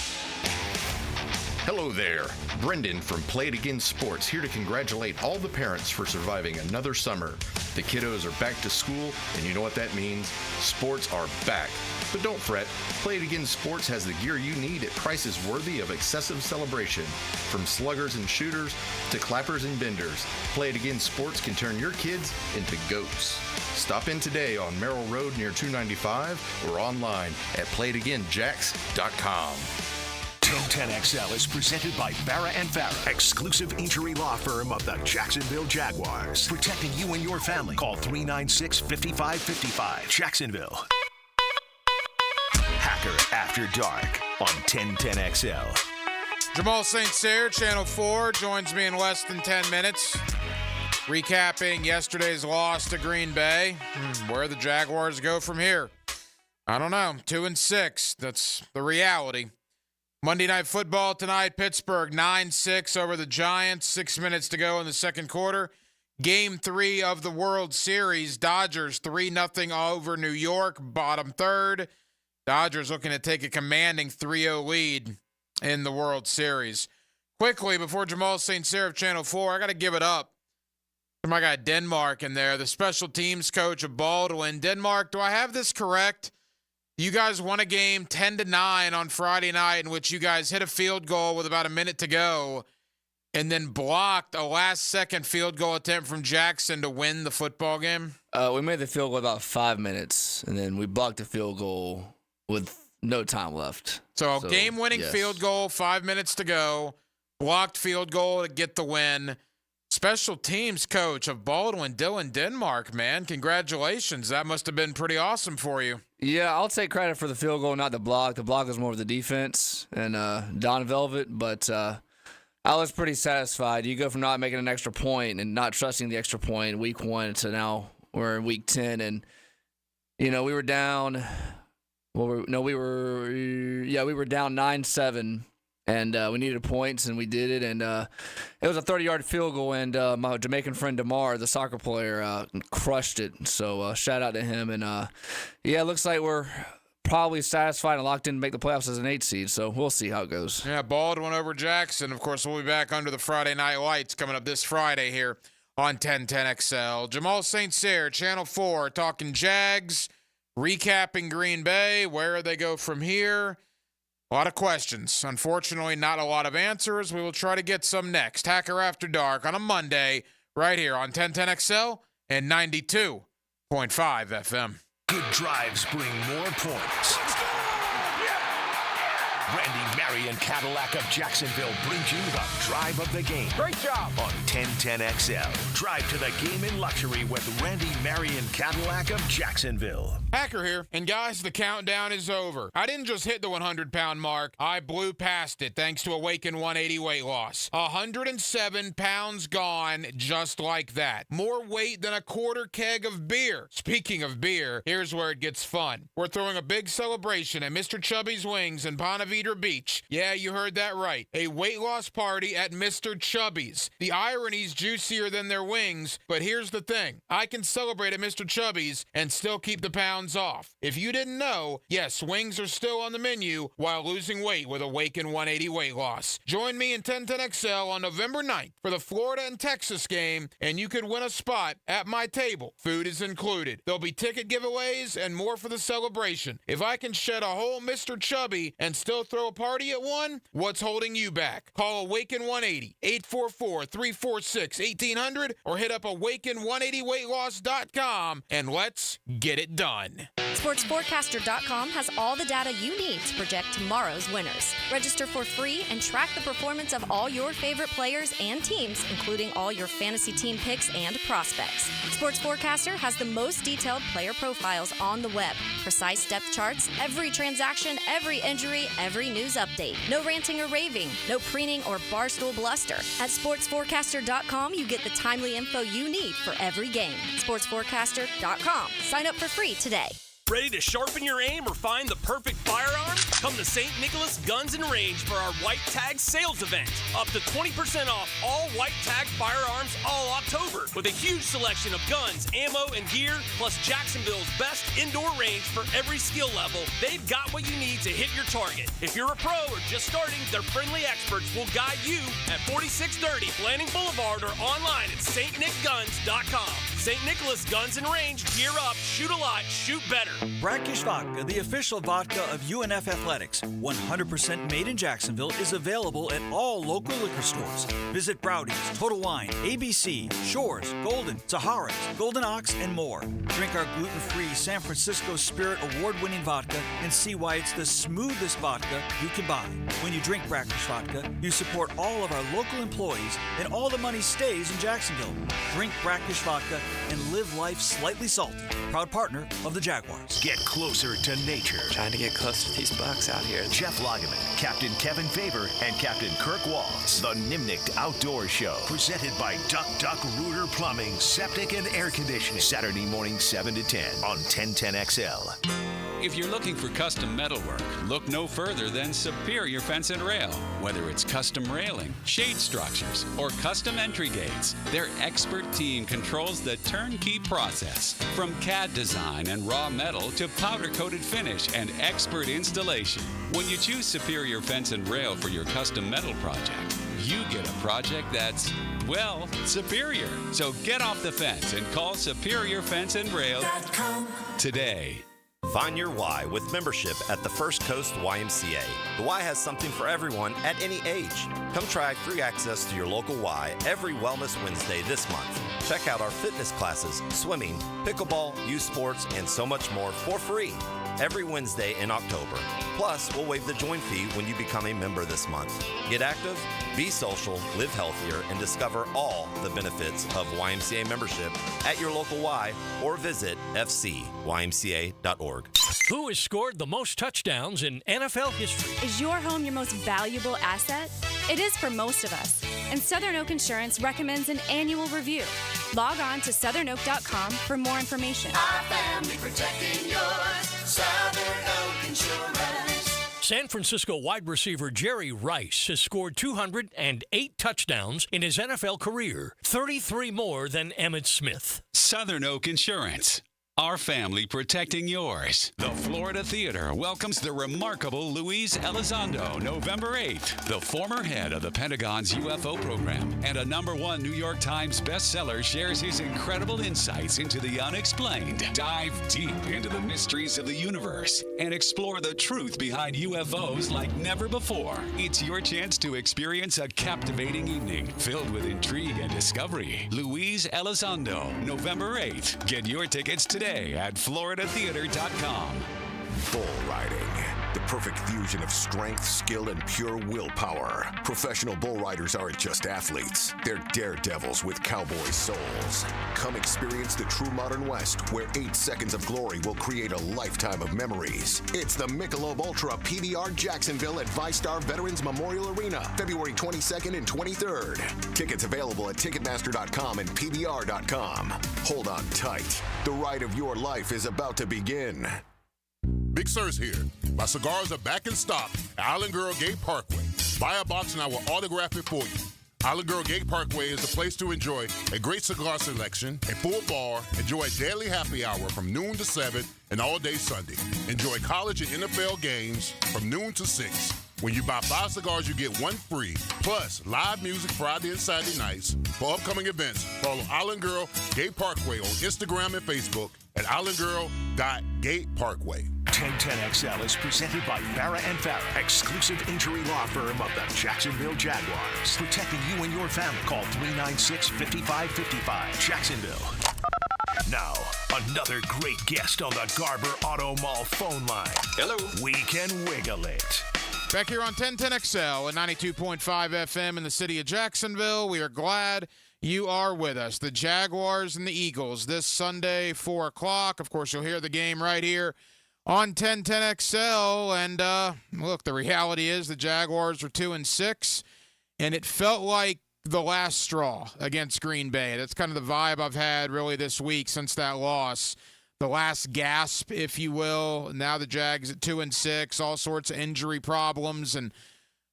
Hello there. Brendan from Play It Again Sports here to congratulate all the parents for surviving another summer. The kiddos are back to school, and you know what that means? Sports are back. But don't fret. Play It Again Sports has the gear you need at prices worthy of excessive celebration. From sluggers and shooters to clappers and benders, Play It Again Sports can turn your kids into goats. Stop in today on Merrill Road near 295 or online at playitagainjacks.com. 1010XL is presented by Farah & Farah, exclusive injury law firm of the Jacksonville Jaguars. Protecting you and your family. Call 396-5555. Jacksonville. Hacker After Dark on 1010XL. Jamal St. Cyr, Channel 4, joins me in less than 10 minutes. Recapping yesterday's loss to Green Bay. Where the Jaguars go from here? I don't know. 2-6. That's the reality. Monday Night Football tonight, Pittsburgh 9-6 over the Giants. 6 minutes to go in the second quarter. Game 3 of the World Series, Dodgers 3-0 over New York, bottom third. Dodgers looking to take a commanding 3-0 lead in the World Series. Quickly, before Jamal St. Cyr of Channel 4, I got to give it up to my guy Denmark in there, the special teams coach of Baldwin. Denmark, do I have this correct? You guys won a game 10-9 on Friday night in which you guys hit a field goal with about a minute to go and then blocked a last-second field goal attempt from Jackson to win the football game? We made the field goal about 5 minutes, and then we blocked the field goal with no time left. So game-winning field goal, 5 minutes to go, blocked field goal to get the win. Special teams coach of Baldwin, Dylan Denmark, man. Congratulations. That must have been pretty awesome for you. Yeah, I'll take credit for the field goal, not the block. The block is more of the defense and Don Velvet, but I was pretty satisfied. You go from not making an extra point and not trusting the extra point in week 1 to now we're in week 10, and we were down. We were down 9-7 And we needed points, and we did it. And it was a 30-yard field goal, and my Jamaican friend DeMar, the soccer player, crushed it. So shout out to him. And, it looks like we're probably satisfied and locked in to make the playoffs as an 8 seed. So we'll see how it goes. Yeah, Baldwin over Jackson. Of course, we'll be back under the Friday Night Lights coming up this Friday here on 1010XL. Jamal St. Cyr, Channel 4, talking Jags, recapping Green Bay, where they go from here. A lot of questions. Unfortunately, not a lot of answers. We will try to get some next. Hacker After Dark on a Monday right here on 1010XL and 92.5 FM. Good drives bring more points. Randy Marion Cadillac of Jacksonville brings you the drive of the game. Great job. On 1010XL. Drive to the game in luxury with Randy Marion Cadillac of Jacksonville. Hacker here. And guys, the countdown is over. I didn't just hit the 100-pound mark. I blew past it thanks to Awaken 180 weight loss. 107 pounds gone just like that. More weight than a quarter keg of beer. Speaking of beer, here's where it gets fun. We're throwing a big celebration at Mr. Chubby's Wings in Ponte Vedra Beach. Yeah, you heard that right. A weight loss party at Mr. Chubby's. The irony's juicier than their wings, but here's the thing. I can celebrate at Mr. Chubby's and still keep the pounds off. If you didn't know, yes, wings are still on the menu while losing weight with Awaken 180 weight loss. Join me in 1010XL on November 9th for the Florida and Texas game, and you could win a spot at my table. Food is included. There'll be ticket giveaways and more for the celebration. If I can shed a whole Mr. Chubby and still throw a party at one, what's holding you back? Call Awaken 180, 844-346-1800, or hit up awaken180weightloss.com, and let's get it done. SportsForecaster.com has all the data you need to project tomorrow's winners. Register for free and track the performance of all your favorite players and teams, including all your fantasy team picks and prospects. Sports Forecaster has the most detailed player profiles on the web, precise depth charts, every transaction, every injury, every news update. No ranting or raving, no preening or barstool bluster. At SportsForecaster.com, you get the timely info you need for every game. SportsForecaster.com. Sign up for free today. Ready to sharpen your aim or find the perfect firearm? Come to St. Nicholas Guns and Range for our White Tag sales event. Up to 20% off all White Tag firearms all October with a huge selection of guns, ammo, and gear, plus Jacksonville's best indoor range for every skill level. They've got what you need to hit your target. If you're a pro or just starting, their friendly experts will guide you at 4630 Blanding Boulevard or online at stnickguns.com. St. Nicholas Guns and Range, gear up, shoot a lot, shoot better. Brackish Vodka, the official vodka of UNF Athletics, 100% made in Jacksonville, is available at all local liquor stores. Visit Browdy's, Total Wine, ABC, Shores, Golden, Sahara's, Golden Ox, and more. Drink our gluten-free San Francisco Spirit award-winning vodka and see why it's the smoothest vodka you can buy. When you drink Brackish Vodka, you support all of our local employees and all the money stays in Jacksonville. Drink Brackish Vodka and live life slightly salty. Proud partner of the Jaguars. Get closer to nature. Trying to get close to these bucks out here. Jeff Lageman, Captain Kevin Favor, and Captain Kirk Walls. The Nimnicht Outdoor Show. Presented by Duck Duck Rooter Plumbing, Septic, and Air Conditioning. Saturday morning 7 to 10 on 1010XL. If you're looking for custom metalwork, look no further than Superior Fence and Rail. Whether it's custom railing, shade structures, or custom entry gates, their expert team controls the turnkey process. From CAD design and raw metal to powder-coated finish and expert installation. When you choose Superior Fence and Rail for your custom metal project, you get a project that's, well, superior. So get off the fence and call Superior Fence and Rail today. Find your why with membership at the First Coast YMCA. The Y has something for everyone at any age. Come try free access to your local Y every Wellness Wednesday this month. Check out our fitness classes, swimming, pickleball, youth sports, and so much more for free every Wednesday in October. Plus, we'll waive the join fee when you become a member this month. Get active, be social, live healthier, and discover all the benefits of YMCA membership at your local Y or visit fcymca.org. Who has scored the most touchdowns in NFL history? Is your home your most valuable asset? It is for most of us, and Southern Oak Insurance recommends an annual review. Log on to southernoak.com for more information. Our family protecting yours. Southern Oak Insurance. San Francisco wide receiver Jerry Rice has scored 208 touchdowns in his NFL career, 33 more than Emmitt Smith. Southern Oak Insurance. Our family protecting yours. The Florida Theater welcomes the remarkable Luis Elizondo November 8th, the former head of the Pentagon's UFO program and a #1 New York Times bestseller, shares his incredible insights into the unexplained. Dive deep into the mysteries of the universe and explore the truth behind UFOs like never before. It's your chance to experience a captivating evening filled with intrigue and discovery. Luis Elizondo, November 8th. Get your tickets today at floridatheater.com. Bull riding. The perfect fusion of strength, skill, and pure willpower. Professional bull riders aren't just athletes. They're daredevils with cowboy souls. Come experience the true modern West, where 8 seconds of glory will create a lifetime of memories. It's the Michelob Ultra PBR Jacksonville at ViStar Veterans Memorial Arena, February 22nd and 23rd. Tickets available at Ticketmaster.com and PBR.com. Hold on tight. The ride of your life is about to begin. Big Sur's here. My cigars are back in stock at Island Girl Gate Parkway. Buy a box and I will autograph it for you. Island Girl Gate Parkway is the place to enjoy a great cigar selection, a full bar, enjoy a daily happy hour from noon to 7 and all day Sunday. Enjoy college and NFL games from noon to 6. When you buy 5 cigars, you get 1 free. Plus, live music Friday and Saturday nights. For upcoming events, follow Island Girl Gate Parkway on Instagram and Facebook at islandgirl.gateparkway. 1010XL is presented by Farah & Farah, exclusive injury law firm of the Jacksonville Jaguars. Protecting you and your family. Call 396-5555. Jacksonville. Now, another great guest on the Garber Auto Mall phone line. Hello. We can wiggle it. Back here on 1010XL at 92.5 FM in the city of Jacksonville. We are glad you are with us. The Jaguars and the Eagles this Sunday, 4 o'clock. Of course, you'll hear the game right here on 1010XL. And look, the reality is the Jaguars are 2-6, and it felt like the last straw against Green Bay. That's kind of the vibe I've had really this week since that loss. The last gasp, if you will. Now the Jags at 2-6, all sorts of injury problems. And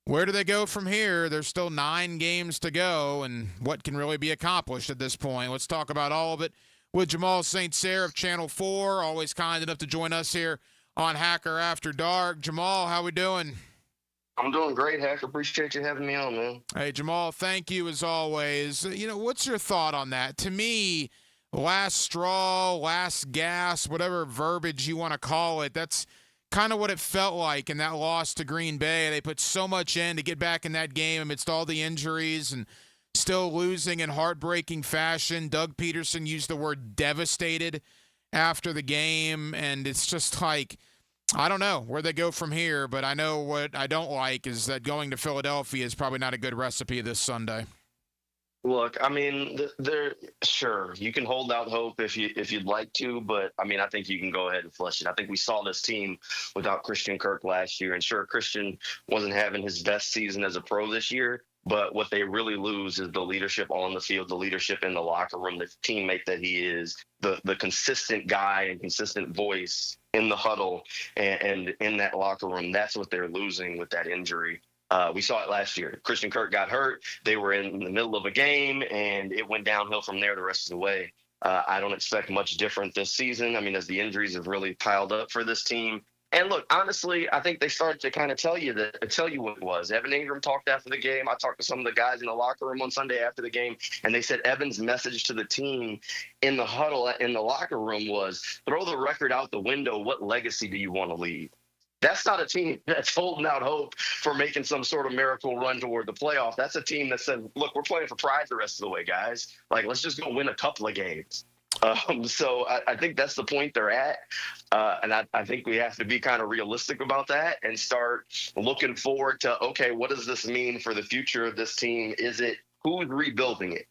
where do they go from here? There's still 9 games to go, and what can really be accomplished at this point? Let's talk about all of it with Jamal St. Cyr of Channel 4, always kind enough to join us here on Hacker After Dark. Jamal, how we doing? I'm doing great, Hacker. Appreciate you having me on, man. Hey, Jamal, thank you as always. You know, what's your thought on that? To me, last straw, last gas, whatever verbiage you want to call it, that's kind of what it felt like in that loss to Green Bay. They put so much in to get back in that game amidst all the injuries and still losing in heartbreaking fashion. Doug Peterson used the word devastated after the game, and it's just like, I don't know where they go from here, but I know what I don't like is that going to Philadelphia is probably not a good recipe this Sunday. Look, I mean, sure, you can hold out hope if you'd like to, but I mean, I think you can go ahead and flush it. I think we saw this team without Christian Kirk last year, and sure, Christian wasn't having his best season as a pro this year, but what they really lose is the leadership on the field, the leadership in the locker room, the teammate that he is, the consistent guy and consistent voice in the huddle and in that locker room. That's what they're losing with that injury. We saw it last year. Christian Kirk got hurt. They were in the middle of a game, and it went downhill from there the rest of the way. I don't expect much different this season. I mean, as the injuries have really piled up for this team. And look, honestly, I think they started to kind of tell you what it was. Evan Ingram talked after the game. I talked to some of the guys in the locker room on Sunday after the game, and they said Evan's message to the team in the huddle in the locker room was, throw the record out the window. What legacy do you want to leave? That's not a team that's holding out hope for making some sort of miracle run toward the playoff. That's a team that said, look, we're playing for pride the rest of the way, guys. Like, let's just go win a couple of games. So I think that's the point they're at. And I think we have to be kind of realistic about that and start looking forward to, okay, what does this mean for the future of this team? Who's rebuilding it?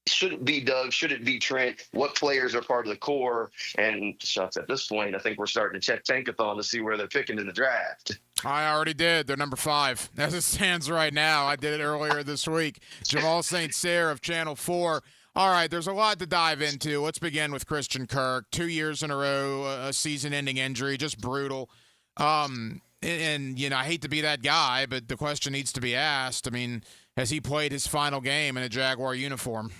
Should it be Doug? Should it be Trent? What players are part of the core? And shucks, at this point, I think we're starting to check Tankathon to see where they're picking in the draft. I already did. They're number 5 as it stands right now. I did it earlier this week. Jamal St. Cyr of Channel 4. All right, there's a lot to dive into. Let's begin with Christian Kirk. 2 years in a row, a season-ending injury, just brutal. and I hate to be that guy, but the question needs to be asked. I mean, has he played his final game in a Jaguar uniform?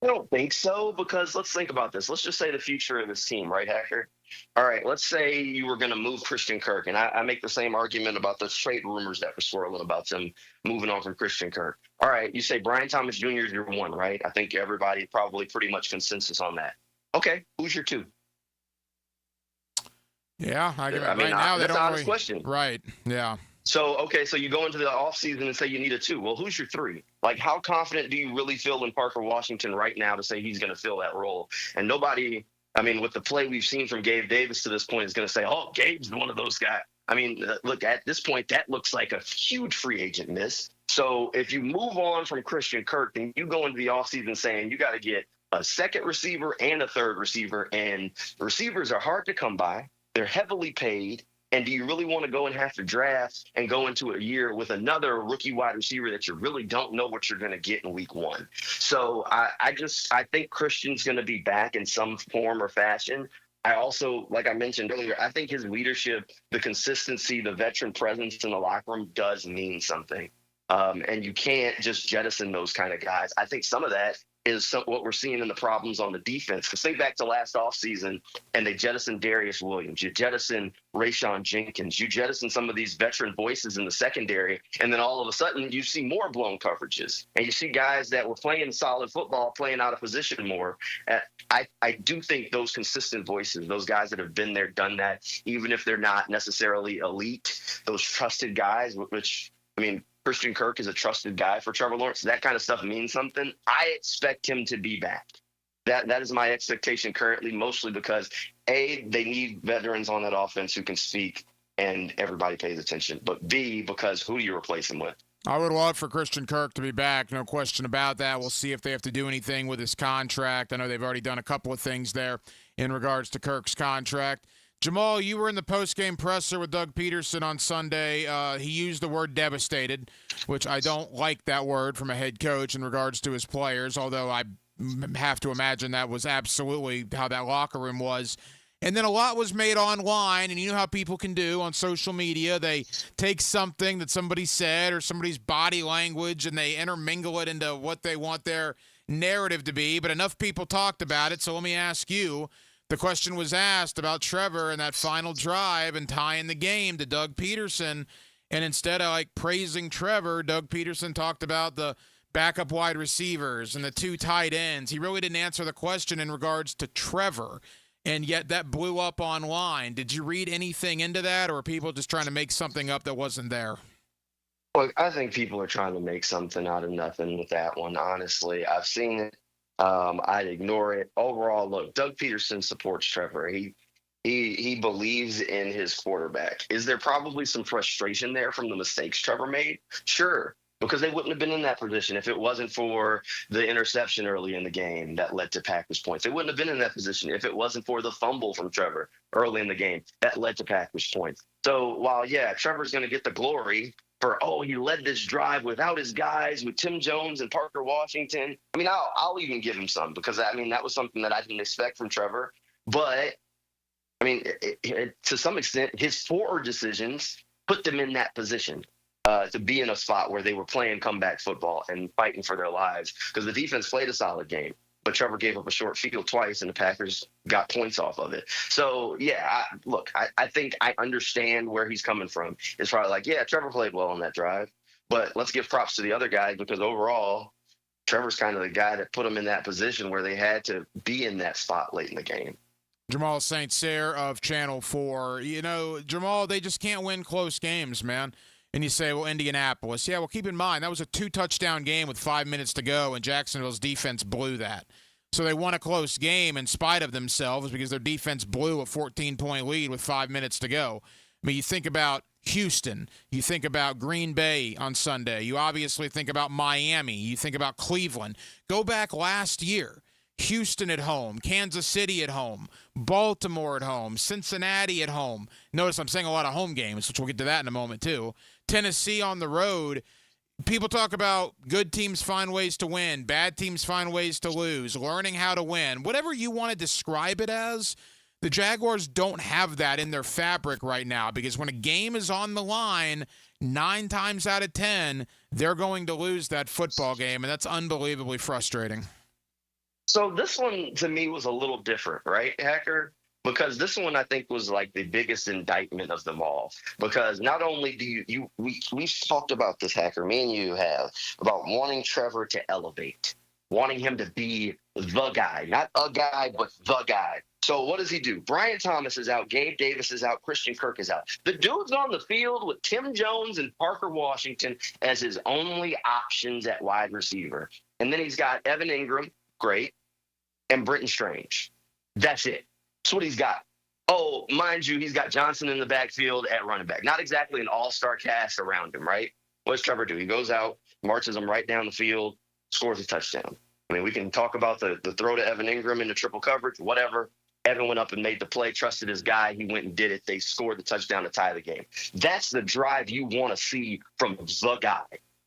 I don't think so, because let's think about this. Let's just say the future of this team, right, Hacker? All right, let's say you were going to move Christian Kirk, and I make the same argument about the trade rumors that were swirling about them moving on from Christian Kirk. All right, you say Brian Thomas Jr. is your one, right? I think everybody probably pretty much consensus on that. Okay, who's your two? Yeah, I mean, right now that's they don't an honest really, question. Right, yeah. So you go into the offseason and say you need a two. Well, who's your three? Like, how confident do you really feel in Parker Washington right now to say he's going to fill that role? And nobody, I mean, with the play we've seen from Gabe Davis to this point, is going to say, oh, Gabe's one of those guys. I mean, look, at this point, that looks like a huge free agent miss. So if you move on from Christian Kirk, then you go into the offseason saying you got to get a second receiver and a third receiver, and receivers are hard to come by. They're heavily paid. And do you really want to go and have to draft and go into a year with another rookie wide receiver that you really don't know what you're going to get in week one? So I think Christian's going to be back in some form or fashion. I also, like I mentioned earlier, I think his leadership, the consistency, the veteran presence in the locker room does mean something. And you can't just jettison those kind of guys. I think some of that is what we're seeing in the problems on the defense. Because think back to last offseason, and they jettisoned Darius Williams. You jettison Rayshon Jenkins. You jettison some of these veteran voices in the secondary, and then all of a sudden you see more blown coverages. And you see guys that were playing solid football playing out of position more. I do think those consistent voices, those guys that have been there, done that, even if they're not necessarily elite, those trusted guys, which, I mean, Christian Kirk is a trusted guy for Trevor Lawrence. That kind of stuff means something. I expect him to be back. That is my expectation currently, mostly because, A, they need veterans on that offense who can speak and everybody pays attention. But B, because who do you replace him with? I would love for Christian Kirk to be back, no question about that. We'll see if they have to do anything with his contract. I know they've already done a couple of things there in regards to Kirk's contract. Jamal, you were in the post-game presser with Doug Peterson on Sunday. He used the word devastated, which I don't like that word from a head coach in regards to his players, although I have to imagine that was absolutely how that locker room was. And then a lot was made online, and you know how people can do on social media. They take something that somebody said or somebody's body language, and they intermingle it into what they want their narrative to be. But enough people talked about it, so let me ask you. The question was asked about Trevor and that final drive and tying the game to Doug Peterson. And instead of praising Trevor, Doug Peterson talked about the backup wide receivers and the two tight ends. He really didn't answer the question in regards to Trevor. And yet that blew up online. Did you read anything into that, or are people just trying to make something up that wasn't there? Well, I think people are trying to make something out of nothing with that one, honestly. I've seen it. I'd ignore it. Overall, look, Doug Peterson supports Trevor. He believes in his quarterback. Is there probably some frustration there from the mistakes Trevor made? Sure, because they wouldn't have been in that position if it wasn't for the interception early in the game that led to Packers points. They wouldn't have been in that position if it wasn't for the fumble from Trevor early in the game that led to Packers points. So while, yeah, Trevor's going to get the glory for, he led this drive without his guys, with Tim Jones and Parker Washington. I mean, I'll even give him some, because, I mean, that was something that I didn't expect from Trevor. But, I mean, to some extent, his poor decisions put them in that position to be in a spot where they were playing comeback football and fighting for their lives, because the defense played a solid game. But Trevor gave up a short field twice, and the Packers got points off of it. So, yeah, I think I understand where he's coming from. It's probably like, yeah, Trevor played well on that drive. But let's give props to the other guys, because overall, Trevor's kind of the guy that put them in that position where they had to be in that spot late in the game. Jamal St. Cyr of Channel 4. You know, Jamal, they just can't win close games, man. And you say, well, Indianapolis. Yeah, well, keep in mind, that was a 2-touchdown game with 5 minutes to go, and Jacksonville's defense blew that. So they won a close game in spite of themselves because their defense blew a 14-point lead with 5 minutes to go. I mean, you think about Houston. You think about Green Bay on Sunday. You obviously think about Miami. You think about Cleveland. Go back last year. Houston at home, Kansas City at home, Baltimore at home, Cincinnati at home. Notice I'm saying a lot of home games, which we'll get to that in a moment too. Tennessee on the road. People talk about good teams find ways to win, bad teams find ways to lose, learning how to win. Whatever you want to describe it as, The Jaguars don't have that in their fabric right now because when a game is on the line, 9 times out of 10, they're going to lose that football game, and that's unbelievably frustrating. So this one, to me, was a little different, right, Hacker? Because this one, I think, was like the biggest indictment of them all. Because not only do we've talked about this, Hacker, me and you have, about wanting Trevor to elevate, wanting him to be the guy, not a guy, but the guy. So what does he do? Brian Thomas is out. Gabe Davis is out. Christian Kirk is out. The dude's on the field with Tim Jones and Parker Washington as his only options at wide receiver. And then he's got Evan Ingram, great, and Britton Strange. That's it. That's what he's got. Oh, mind you, he's got Johnson in the backfield at running back. Not exactly an all-star cast around him, right? What does Trevor do? He goes out, marches them right down the field, scores a touchdown. I mean, we can talk about the throw to Evan Ingram into triple coverage, whatever. Evan went up and made the play, trusted his guy. He went and did it. They scored the touchdown to tie the game. That's the drive you want to see from the guy.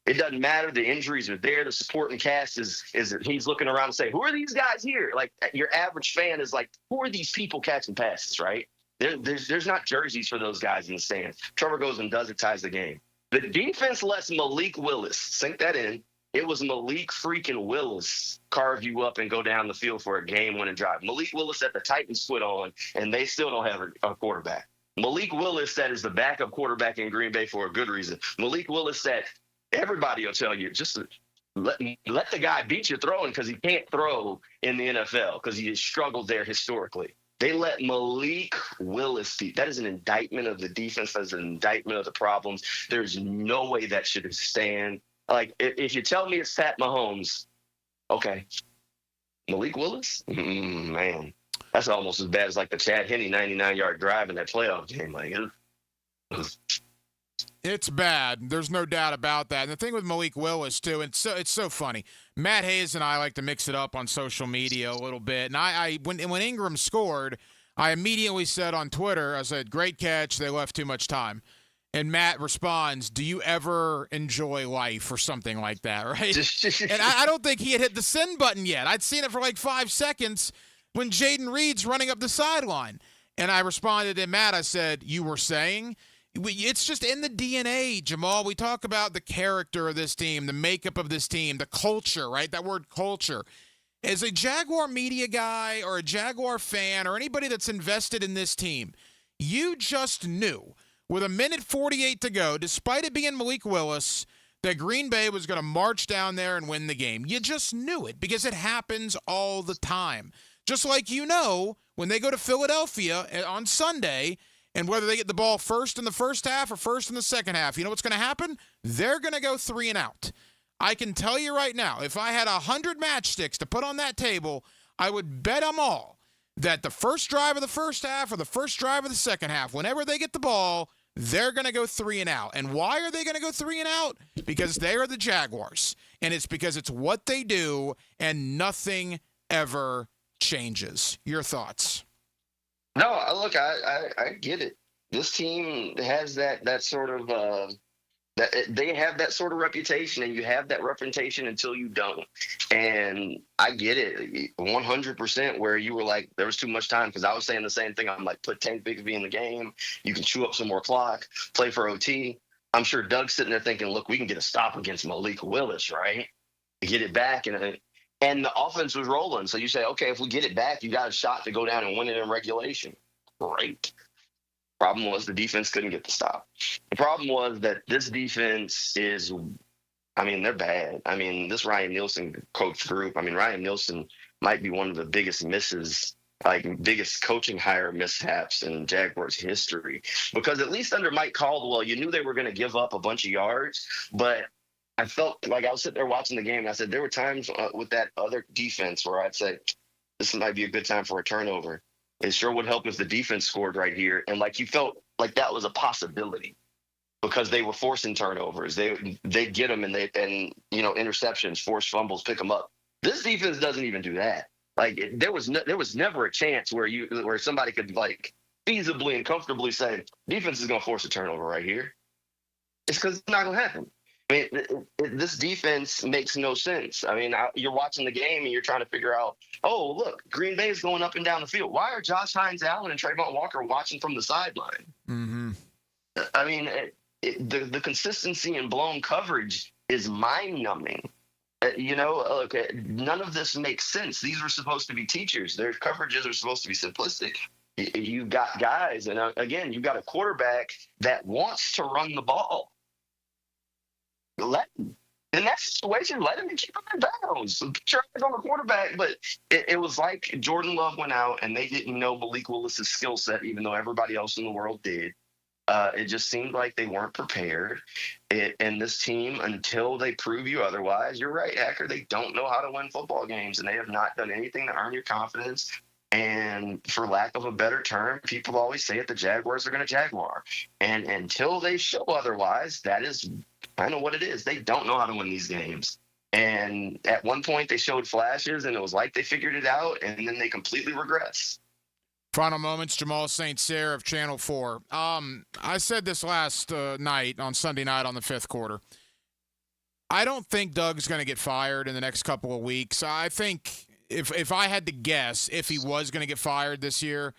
It doesn't matter. The injuries are there. The supporting cast is he's looking around and saying, who are these guys here? Like, your average fan is like, who are these people catching passes, right? There's not jerseys for those guys in the stands. Trevor goes and does it, ties the game. The defense lets Malik Willis, sink that in. It was Malik freaking Willis carve you up and go down the field for a game-winning drive. Malik Willis that the Titans put on, and they still don't have a quarterback. Malik Willis that is the backup quarterback in Green Bay for a good reason. Malik Willis that everybody will tell you, just let the guy beat you throwing because he can't throw in the NFL because he has struggled there historically. They let Malik Willis beat. That is an indictment of the defense. That is an indictment of the problems. There's no way that should stand. Like, if you tell me it's Pat Mahomes, okay. Malik Willis? Man, that's almost as bad as like the Chad Henne 99-yard drive in that playoff game. Like, it's bad. There's no doubt about that. And the thing with Malik Willis, too, it's so funny. Matt Hayes and I like to mix it up on social media a little bit. And when Ingram scored, I immediately said on Twitter, I said, great catch. They left too much time. And Matt responds, do you ever enjoy life or something like that, right? And I don't think he had hit the send button yet. I'd seen it for like 5 seconds when Jaden Reed's running up the sideline. And I responded to Matt, I said, you were saying? It's just in the DNA, Jamal. We talk about the character of this team, the makeup of this team, the culture, right? That word culture. As a Jaguar media guy or a Jaguar fan or anybody that's invested in this team, you just knew with 1:48 to go, despite it being Malik Willis, that Green Bay was going to march down there and win the game. You just knew it because it happens all the time. Just like when they go to Philadelphia on Sunday, and whether they get the ball first in the first half or first in the second half, you know what's going to happen? They're going to go 3 and out. I can tell you right now, if I had 100 matchsticks to put on that table, I would bet them all that the first drive of the first half or the first drive of the second half, whenever they get the ball, they're going to go 3 and out. And why are they going to go 3 and out? Because they are the Jaguars. And it's because it's what they do, and nothing ever changes. Your thoughts? No, look, I get it. This team has that sort of they have that sort of reputation, and you have that reputation until you don't. And I get it 100% where you were like, there was too much time, because I was saying the same thing. I'm like, put Tank Bigsby in the game. You can chew up some more clock, play for OT. I'm sure Doug's sitting there thinking, look, we can get a stop against Malik Willis, right? Get it back. And the offense was rolling. So you say, okay, if we get it back, you got a shot to go down and win it in regulation. Great. Problem was the defense couldn't get the stop. The problem was that this defense is, they're bad. This Ryan Nielsen coach group, Ryan Nielsen might be one of the biggest misses, biggest coaching hire mishaps in Jaguars history. Because at least under Mike Caldwell, you knew they were going to give up a bunch of yards, but I felt like I was sitting there watching the game, and I said there were times with that other defense where I'd say, this might be a good time for a turnover. It sure would help if the defense scored right here. And you felt like that was a possibility because they were forcing turnovers. They get them and interceptions, forced fumbles, pick them up. This defense doesn't even do that. There was never a chance where somebody could feasibly and comfortably say defense is going to force a turnover right here. It's because it's not going to happen. I mean, this defense makes no sense. I mean, you're watching the game and you're trying to figure out, oh, look, Green Bay is going up and down the field. Why are Josh Hines Allen and Trayvon Walker watching from the sideline? Mm-hmm. I mean, the consistency in blown coverage is mind-numbing. Look, none of this makes sense. These were supposed to be teachers. Their coverages are supposed to be simplistic. You've got guys, and again, you've got a quarterback that wants to run the ball. Let him. In that situation, let him keep him in bounds. Sure, he's on the quarterback, but it was like Jordan Love went out and they didn't know Malik Willis's skill set, even though everybody else in the world did. It just seemed like they weren't prepared. And this team, until they prove you otherwise, you're right, Hacker, they don't know how to win football games, and they have not done anything to earn your confidence. And for lack of a better term, people always say that the Jaguars are going to Jaguar. And until they show otherwise, that is kind of what it is. They don't know how to win these games. And at one point, they showed flashes, and it was like they figured it out, and then they completely regressed. Final moments, Jamal St. Cyr of Channel 4. I said this last night, on Sunday night on the fifth quarter. I don't think Doug's going to get fired in the next couple of weeks. I think if I had to guess if he was going to get fired this year,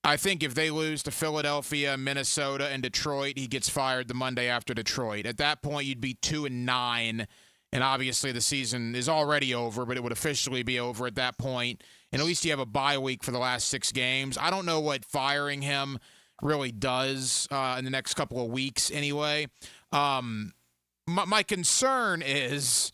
I think if they lose to Philadelphia, Minnesota, and Detroit, he gets fired the Monday after Detroit. At that point, you'd be 2-9, and obviously the season is already over, but it would officially be over at that point. And at least you have a bye week for the last 6 games. I don't know what firing him really does in the next couple of weeks anyway. My concern is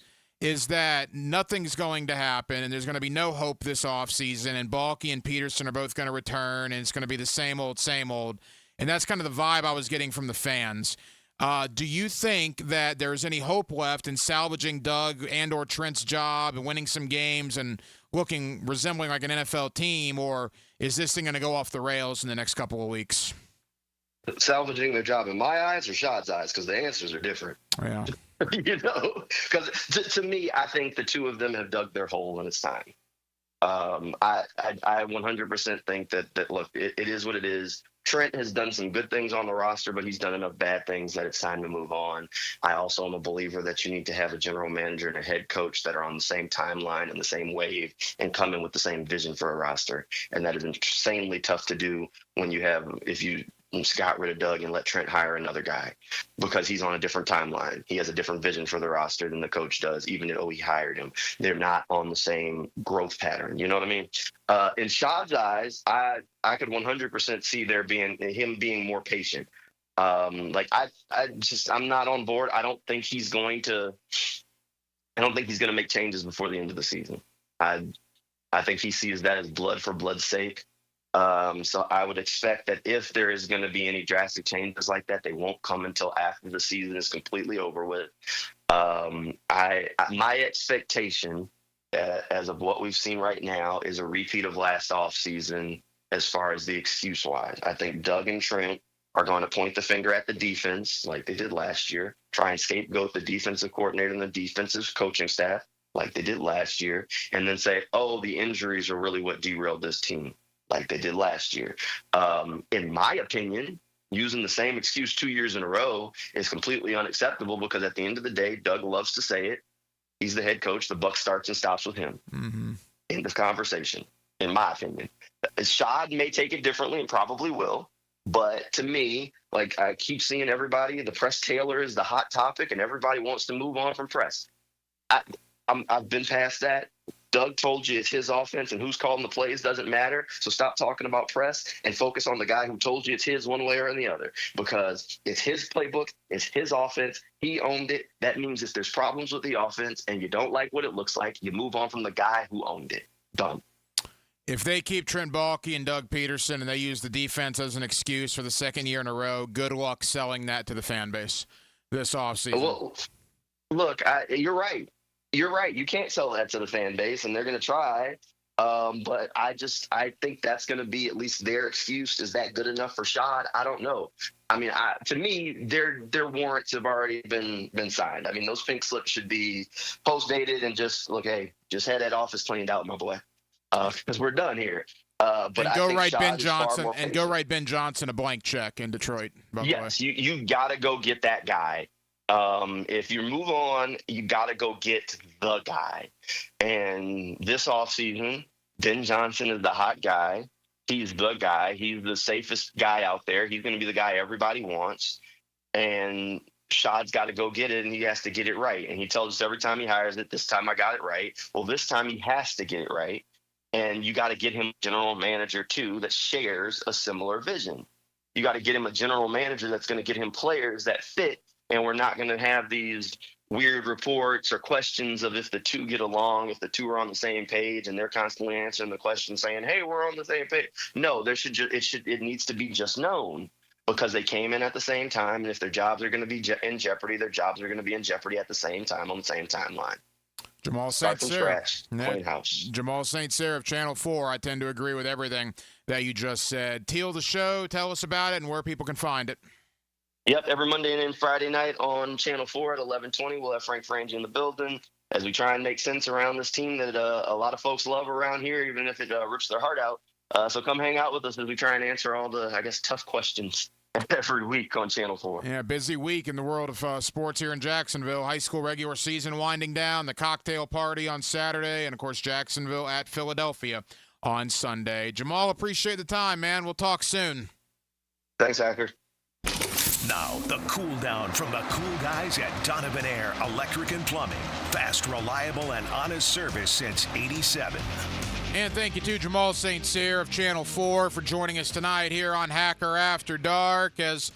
that nothing's going to happen, and there's going to be no hope this offseason, and Balky and Peterson are both going to return, and it's going to be the same old, same old. And that's kind of the vibe I was getting from the fans. Do you think that there's any hope left in salvaging Doug and or Trent's job and winning some games and resembling like an NFL team, or is this thing going to go off the rails in the next couple of weeks? Salvaging their job in my eyes or Shad's eyes, because the answers are different. Yeah. Because to me, I think the two of them have dug their hole and it's time. I 100% think that look, it is what it is. Trent has done some good things on the roster, but he's done enough bad things that it's time to move on. I also am a believer that you need to have a general manager and a head coach that are on the same timeline and the same wave and come in with the same vision for a roster. And that is insanely tough to do if you got rid of Doug and let Trent hire another guy, because he's on a different timeline. He has a different vision for the roster than the coach does, even though he hired him. They're not on the same growth pattern. You know what I mean? In Shad's eyes, I could 100% see him being more patient. I'm not on board. I don't think he's going to make changes before the end of the season. I think he sees that as blood for blood's sake. So I would expect that if there is going to be any drastic changes like that, they won't come until after the season is completely over with. My expectation, as of what we've seen right now, is a repeat of last offseason as far as the excuse-wise. I think Doug and Trent are going to point the finger at the defense like they did last year, try and scapegoat the defensive coordinator and the defensive coaching staff like they did last year, and then say, oh, the injuries are really what derailed this team, like they did last year. In my opinion, using the same excuse 2 years in a row is completely unacceptable, because at the end of the day, Doug loves to say it. He's the head coach. The buck starts and stops with him. Mm-hmm. End of conversation, in my opinion. Shad may take it differently and probably will. But to me, like, I keep seeing everybody, the Press Taylor is the hot topic, and everybody wants to move on from Press. I've been past that. Doug told you it's his offense, and who's calling the plays doesn't matter. So stop talking about Press and focus on the guy who told you it's his one way or the other, because it's his playbook, it's his offense. He owned it. That means if there's problems with the offense and you don't like what it looks like, you move on from the guy who owned it. Done. If they keep Trent Baalke and Doug Peterson and they use the defense as an excuse for the second year in a row, good luck selling that to the fan base this offseason. Well, look, you're right. You're right. You can't sell that to the fan base, and they're going to try. But I think that's going to be at least their excuse. Is that good enough for Shad? I don't know. I mean, to me, their warrants have already been signed. I mean, those pink slips should be post-dated and just, look, hey, just had that office cleaned out, my boy, because we're done here. But go write Ben Johnson a blank check in Detroit. Yes, you got to go get that guy If you move on, you got to go get the guy. And this offseason, Ben Johnson is the hot guy. He's the guy. He's the safest guy out there. He's going to be the guy everybody wants. And Shad's got to go get it, and he has to get it right. And he tells us every time he hires it, this time I got it right. Well, this time he has to get it right. And you got to get him a general manager, too, that shares a similar vision. You got to get him a general manager that's going to get him players that fit, and we're not going to have these weird reports or questions of if the two get along, if the two are on the same page, and they're constantly answering the question saying, hey, we're on the same page. No, it needs to be just known, because they came in at the same time, and if their jobs are going to be in jeopardy, their jobs are going to be in jeopardy at the same time on the same timeline. Jamal St. Cyr. Jamal St. Cyr of Channel 4. I tend to agree with everything that you just said. Teal the show, tell us about it and where people can find it. Yep, every Monday and Friday night on Channel 4 at 11:20, we'll have Frank Frangie in the building as we try and make sense around this team that a lot of folks love around here, even if it rips their heart out. So come hang out with us as we try and answer all the, I guess, tough questions every week on Channel 4. Yeah, busy week in the world of sports here in Jacksonville. High school regular season winding down, the cocktail party on Saturday, and, of course, Jacksonville at Philadelphia on Sunday. Jamal, appreciate the time, man. We'll talk soon. Thanks, Hacker. Now, the cool down from the cool guys at Donovan Air Electric and Plumbing. Fast, reliable, and honest service since '87. And thank you to Jamal St. Cyr of Channel 4 for joining us tonight here on Hacker After Dark as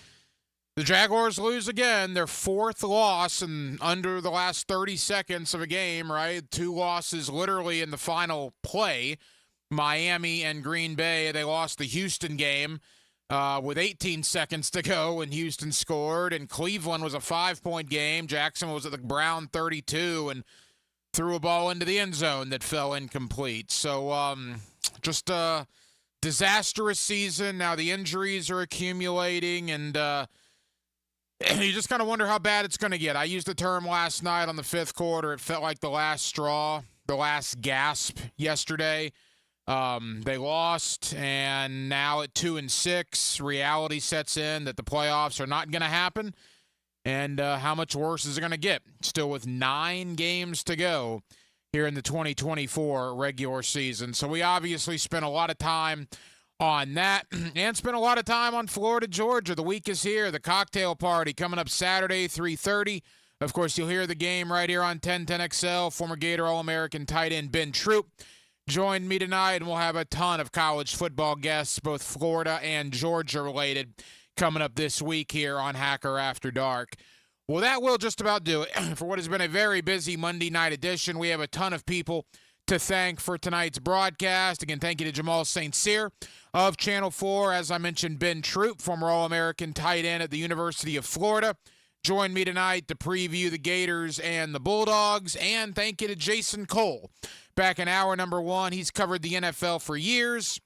the Jaguars lose again, their fourth loss in under the last 30 seconds of a game, right? 2 losses literally in the final play. Miami and Green Bay, they lost the Houston game with 18 seconds to go, and Houston scored. And Cleveland was a 5-point game. Jackson was at the Brown 32 and threw a ball into the end zone that fell incomplete. So just a disastrous season. Now the injuries are accumulating, and you just kind of wonder how bad it's going to get. I used the term last night on the 5th quarter. It felt like the last straw, the last gasp yesterday. They lost, and now at 2-6, reality sets in that the playoffs are not going to happen. And how much worse is it going to get? Still with 9 games to go here in the 2024 regular season. So we obviously spent a lot of time on that and spent a lot of time on Florida, Georgia. The week is here. The cocktail party coming up Saturday, 3:30. Of course, you'll hear the game right here on 1010XL. Former Gator All-American tight end Ben Troop joined me tonight, and we'll have a ton of college football guests, both Florida and Georgia related, coming up this week here on Hacker After Dark. Well, that will just about do it for what has been a very busy Monday night edition. We have a ton of people to thank for tonight's broadcast. Again, thank you to Jamal St. Cyr of Channel 4. As I mentioned, Ben Troop, former All-American tight end at the University of Florida, joined me tonight to preview the Gators and the Bulldogs. And thank you to Jason Cole. Back in hour number 1, he's covered the NFL for years.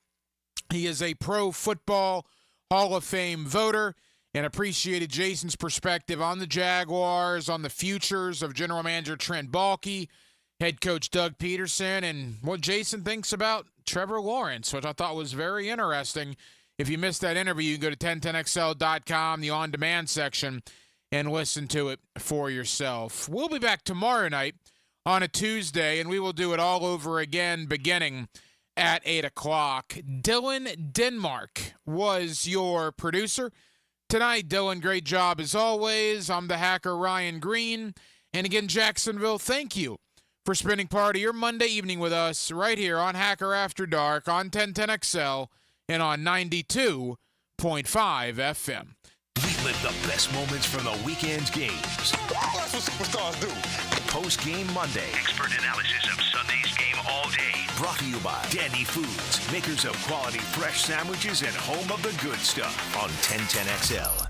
He is a pro football Hall of Fame voter, and appreciated Jason's perspective on the Jaguars, on the futures of general manager Trent Baalke, head coach Doug Peterson, and what Jason thinks about Trevor Lawrence, which I thought was very interesting. If you missed that interview, you can go to 1010XL.com, the on-demand section, and listen to it for yourself. We'll be back tomorrow night on a Tuesday, and we will do it all over again beginning at 8 o'clock. Dylan Denmark was your producer tonight. Dylan, great job as always. I'm the hacker Ryan Green. And again, Jacksonville, thank you for spending part of your Monday evening with us right here on Hacker After Dark on 1010XL and on 92.5 FM. Relive the best moments from the weekend's games. That's what superstars do. Post-game Monday. Expert analysis of Sunday's game all day. Brought to you by Dandy Foods, makers of quality fresh sandwiches and home of the good stuff on 1010XL.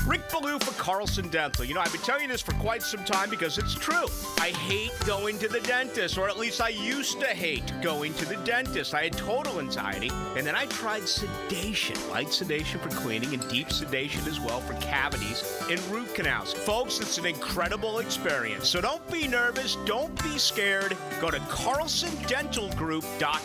Rick Ballou for Carlson Dental. You know, I've been telling you this for quite some time because it's true. I hate going to the dentist, or at least I used to hate going to the dentist. I had total anxiety, and then I tried sedation. Light sedation for cleaning and deep sedation as well for cavities and root canals. Folks, it's an incredible experience. So don't be nervous. Don't be scared. Go to carlsondentalgroup.com.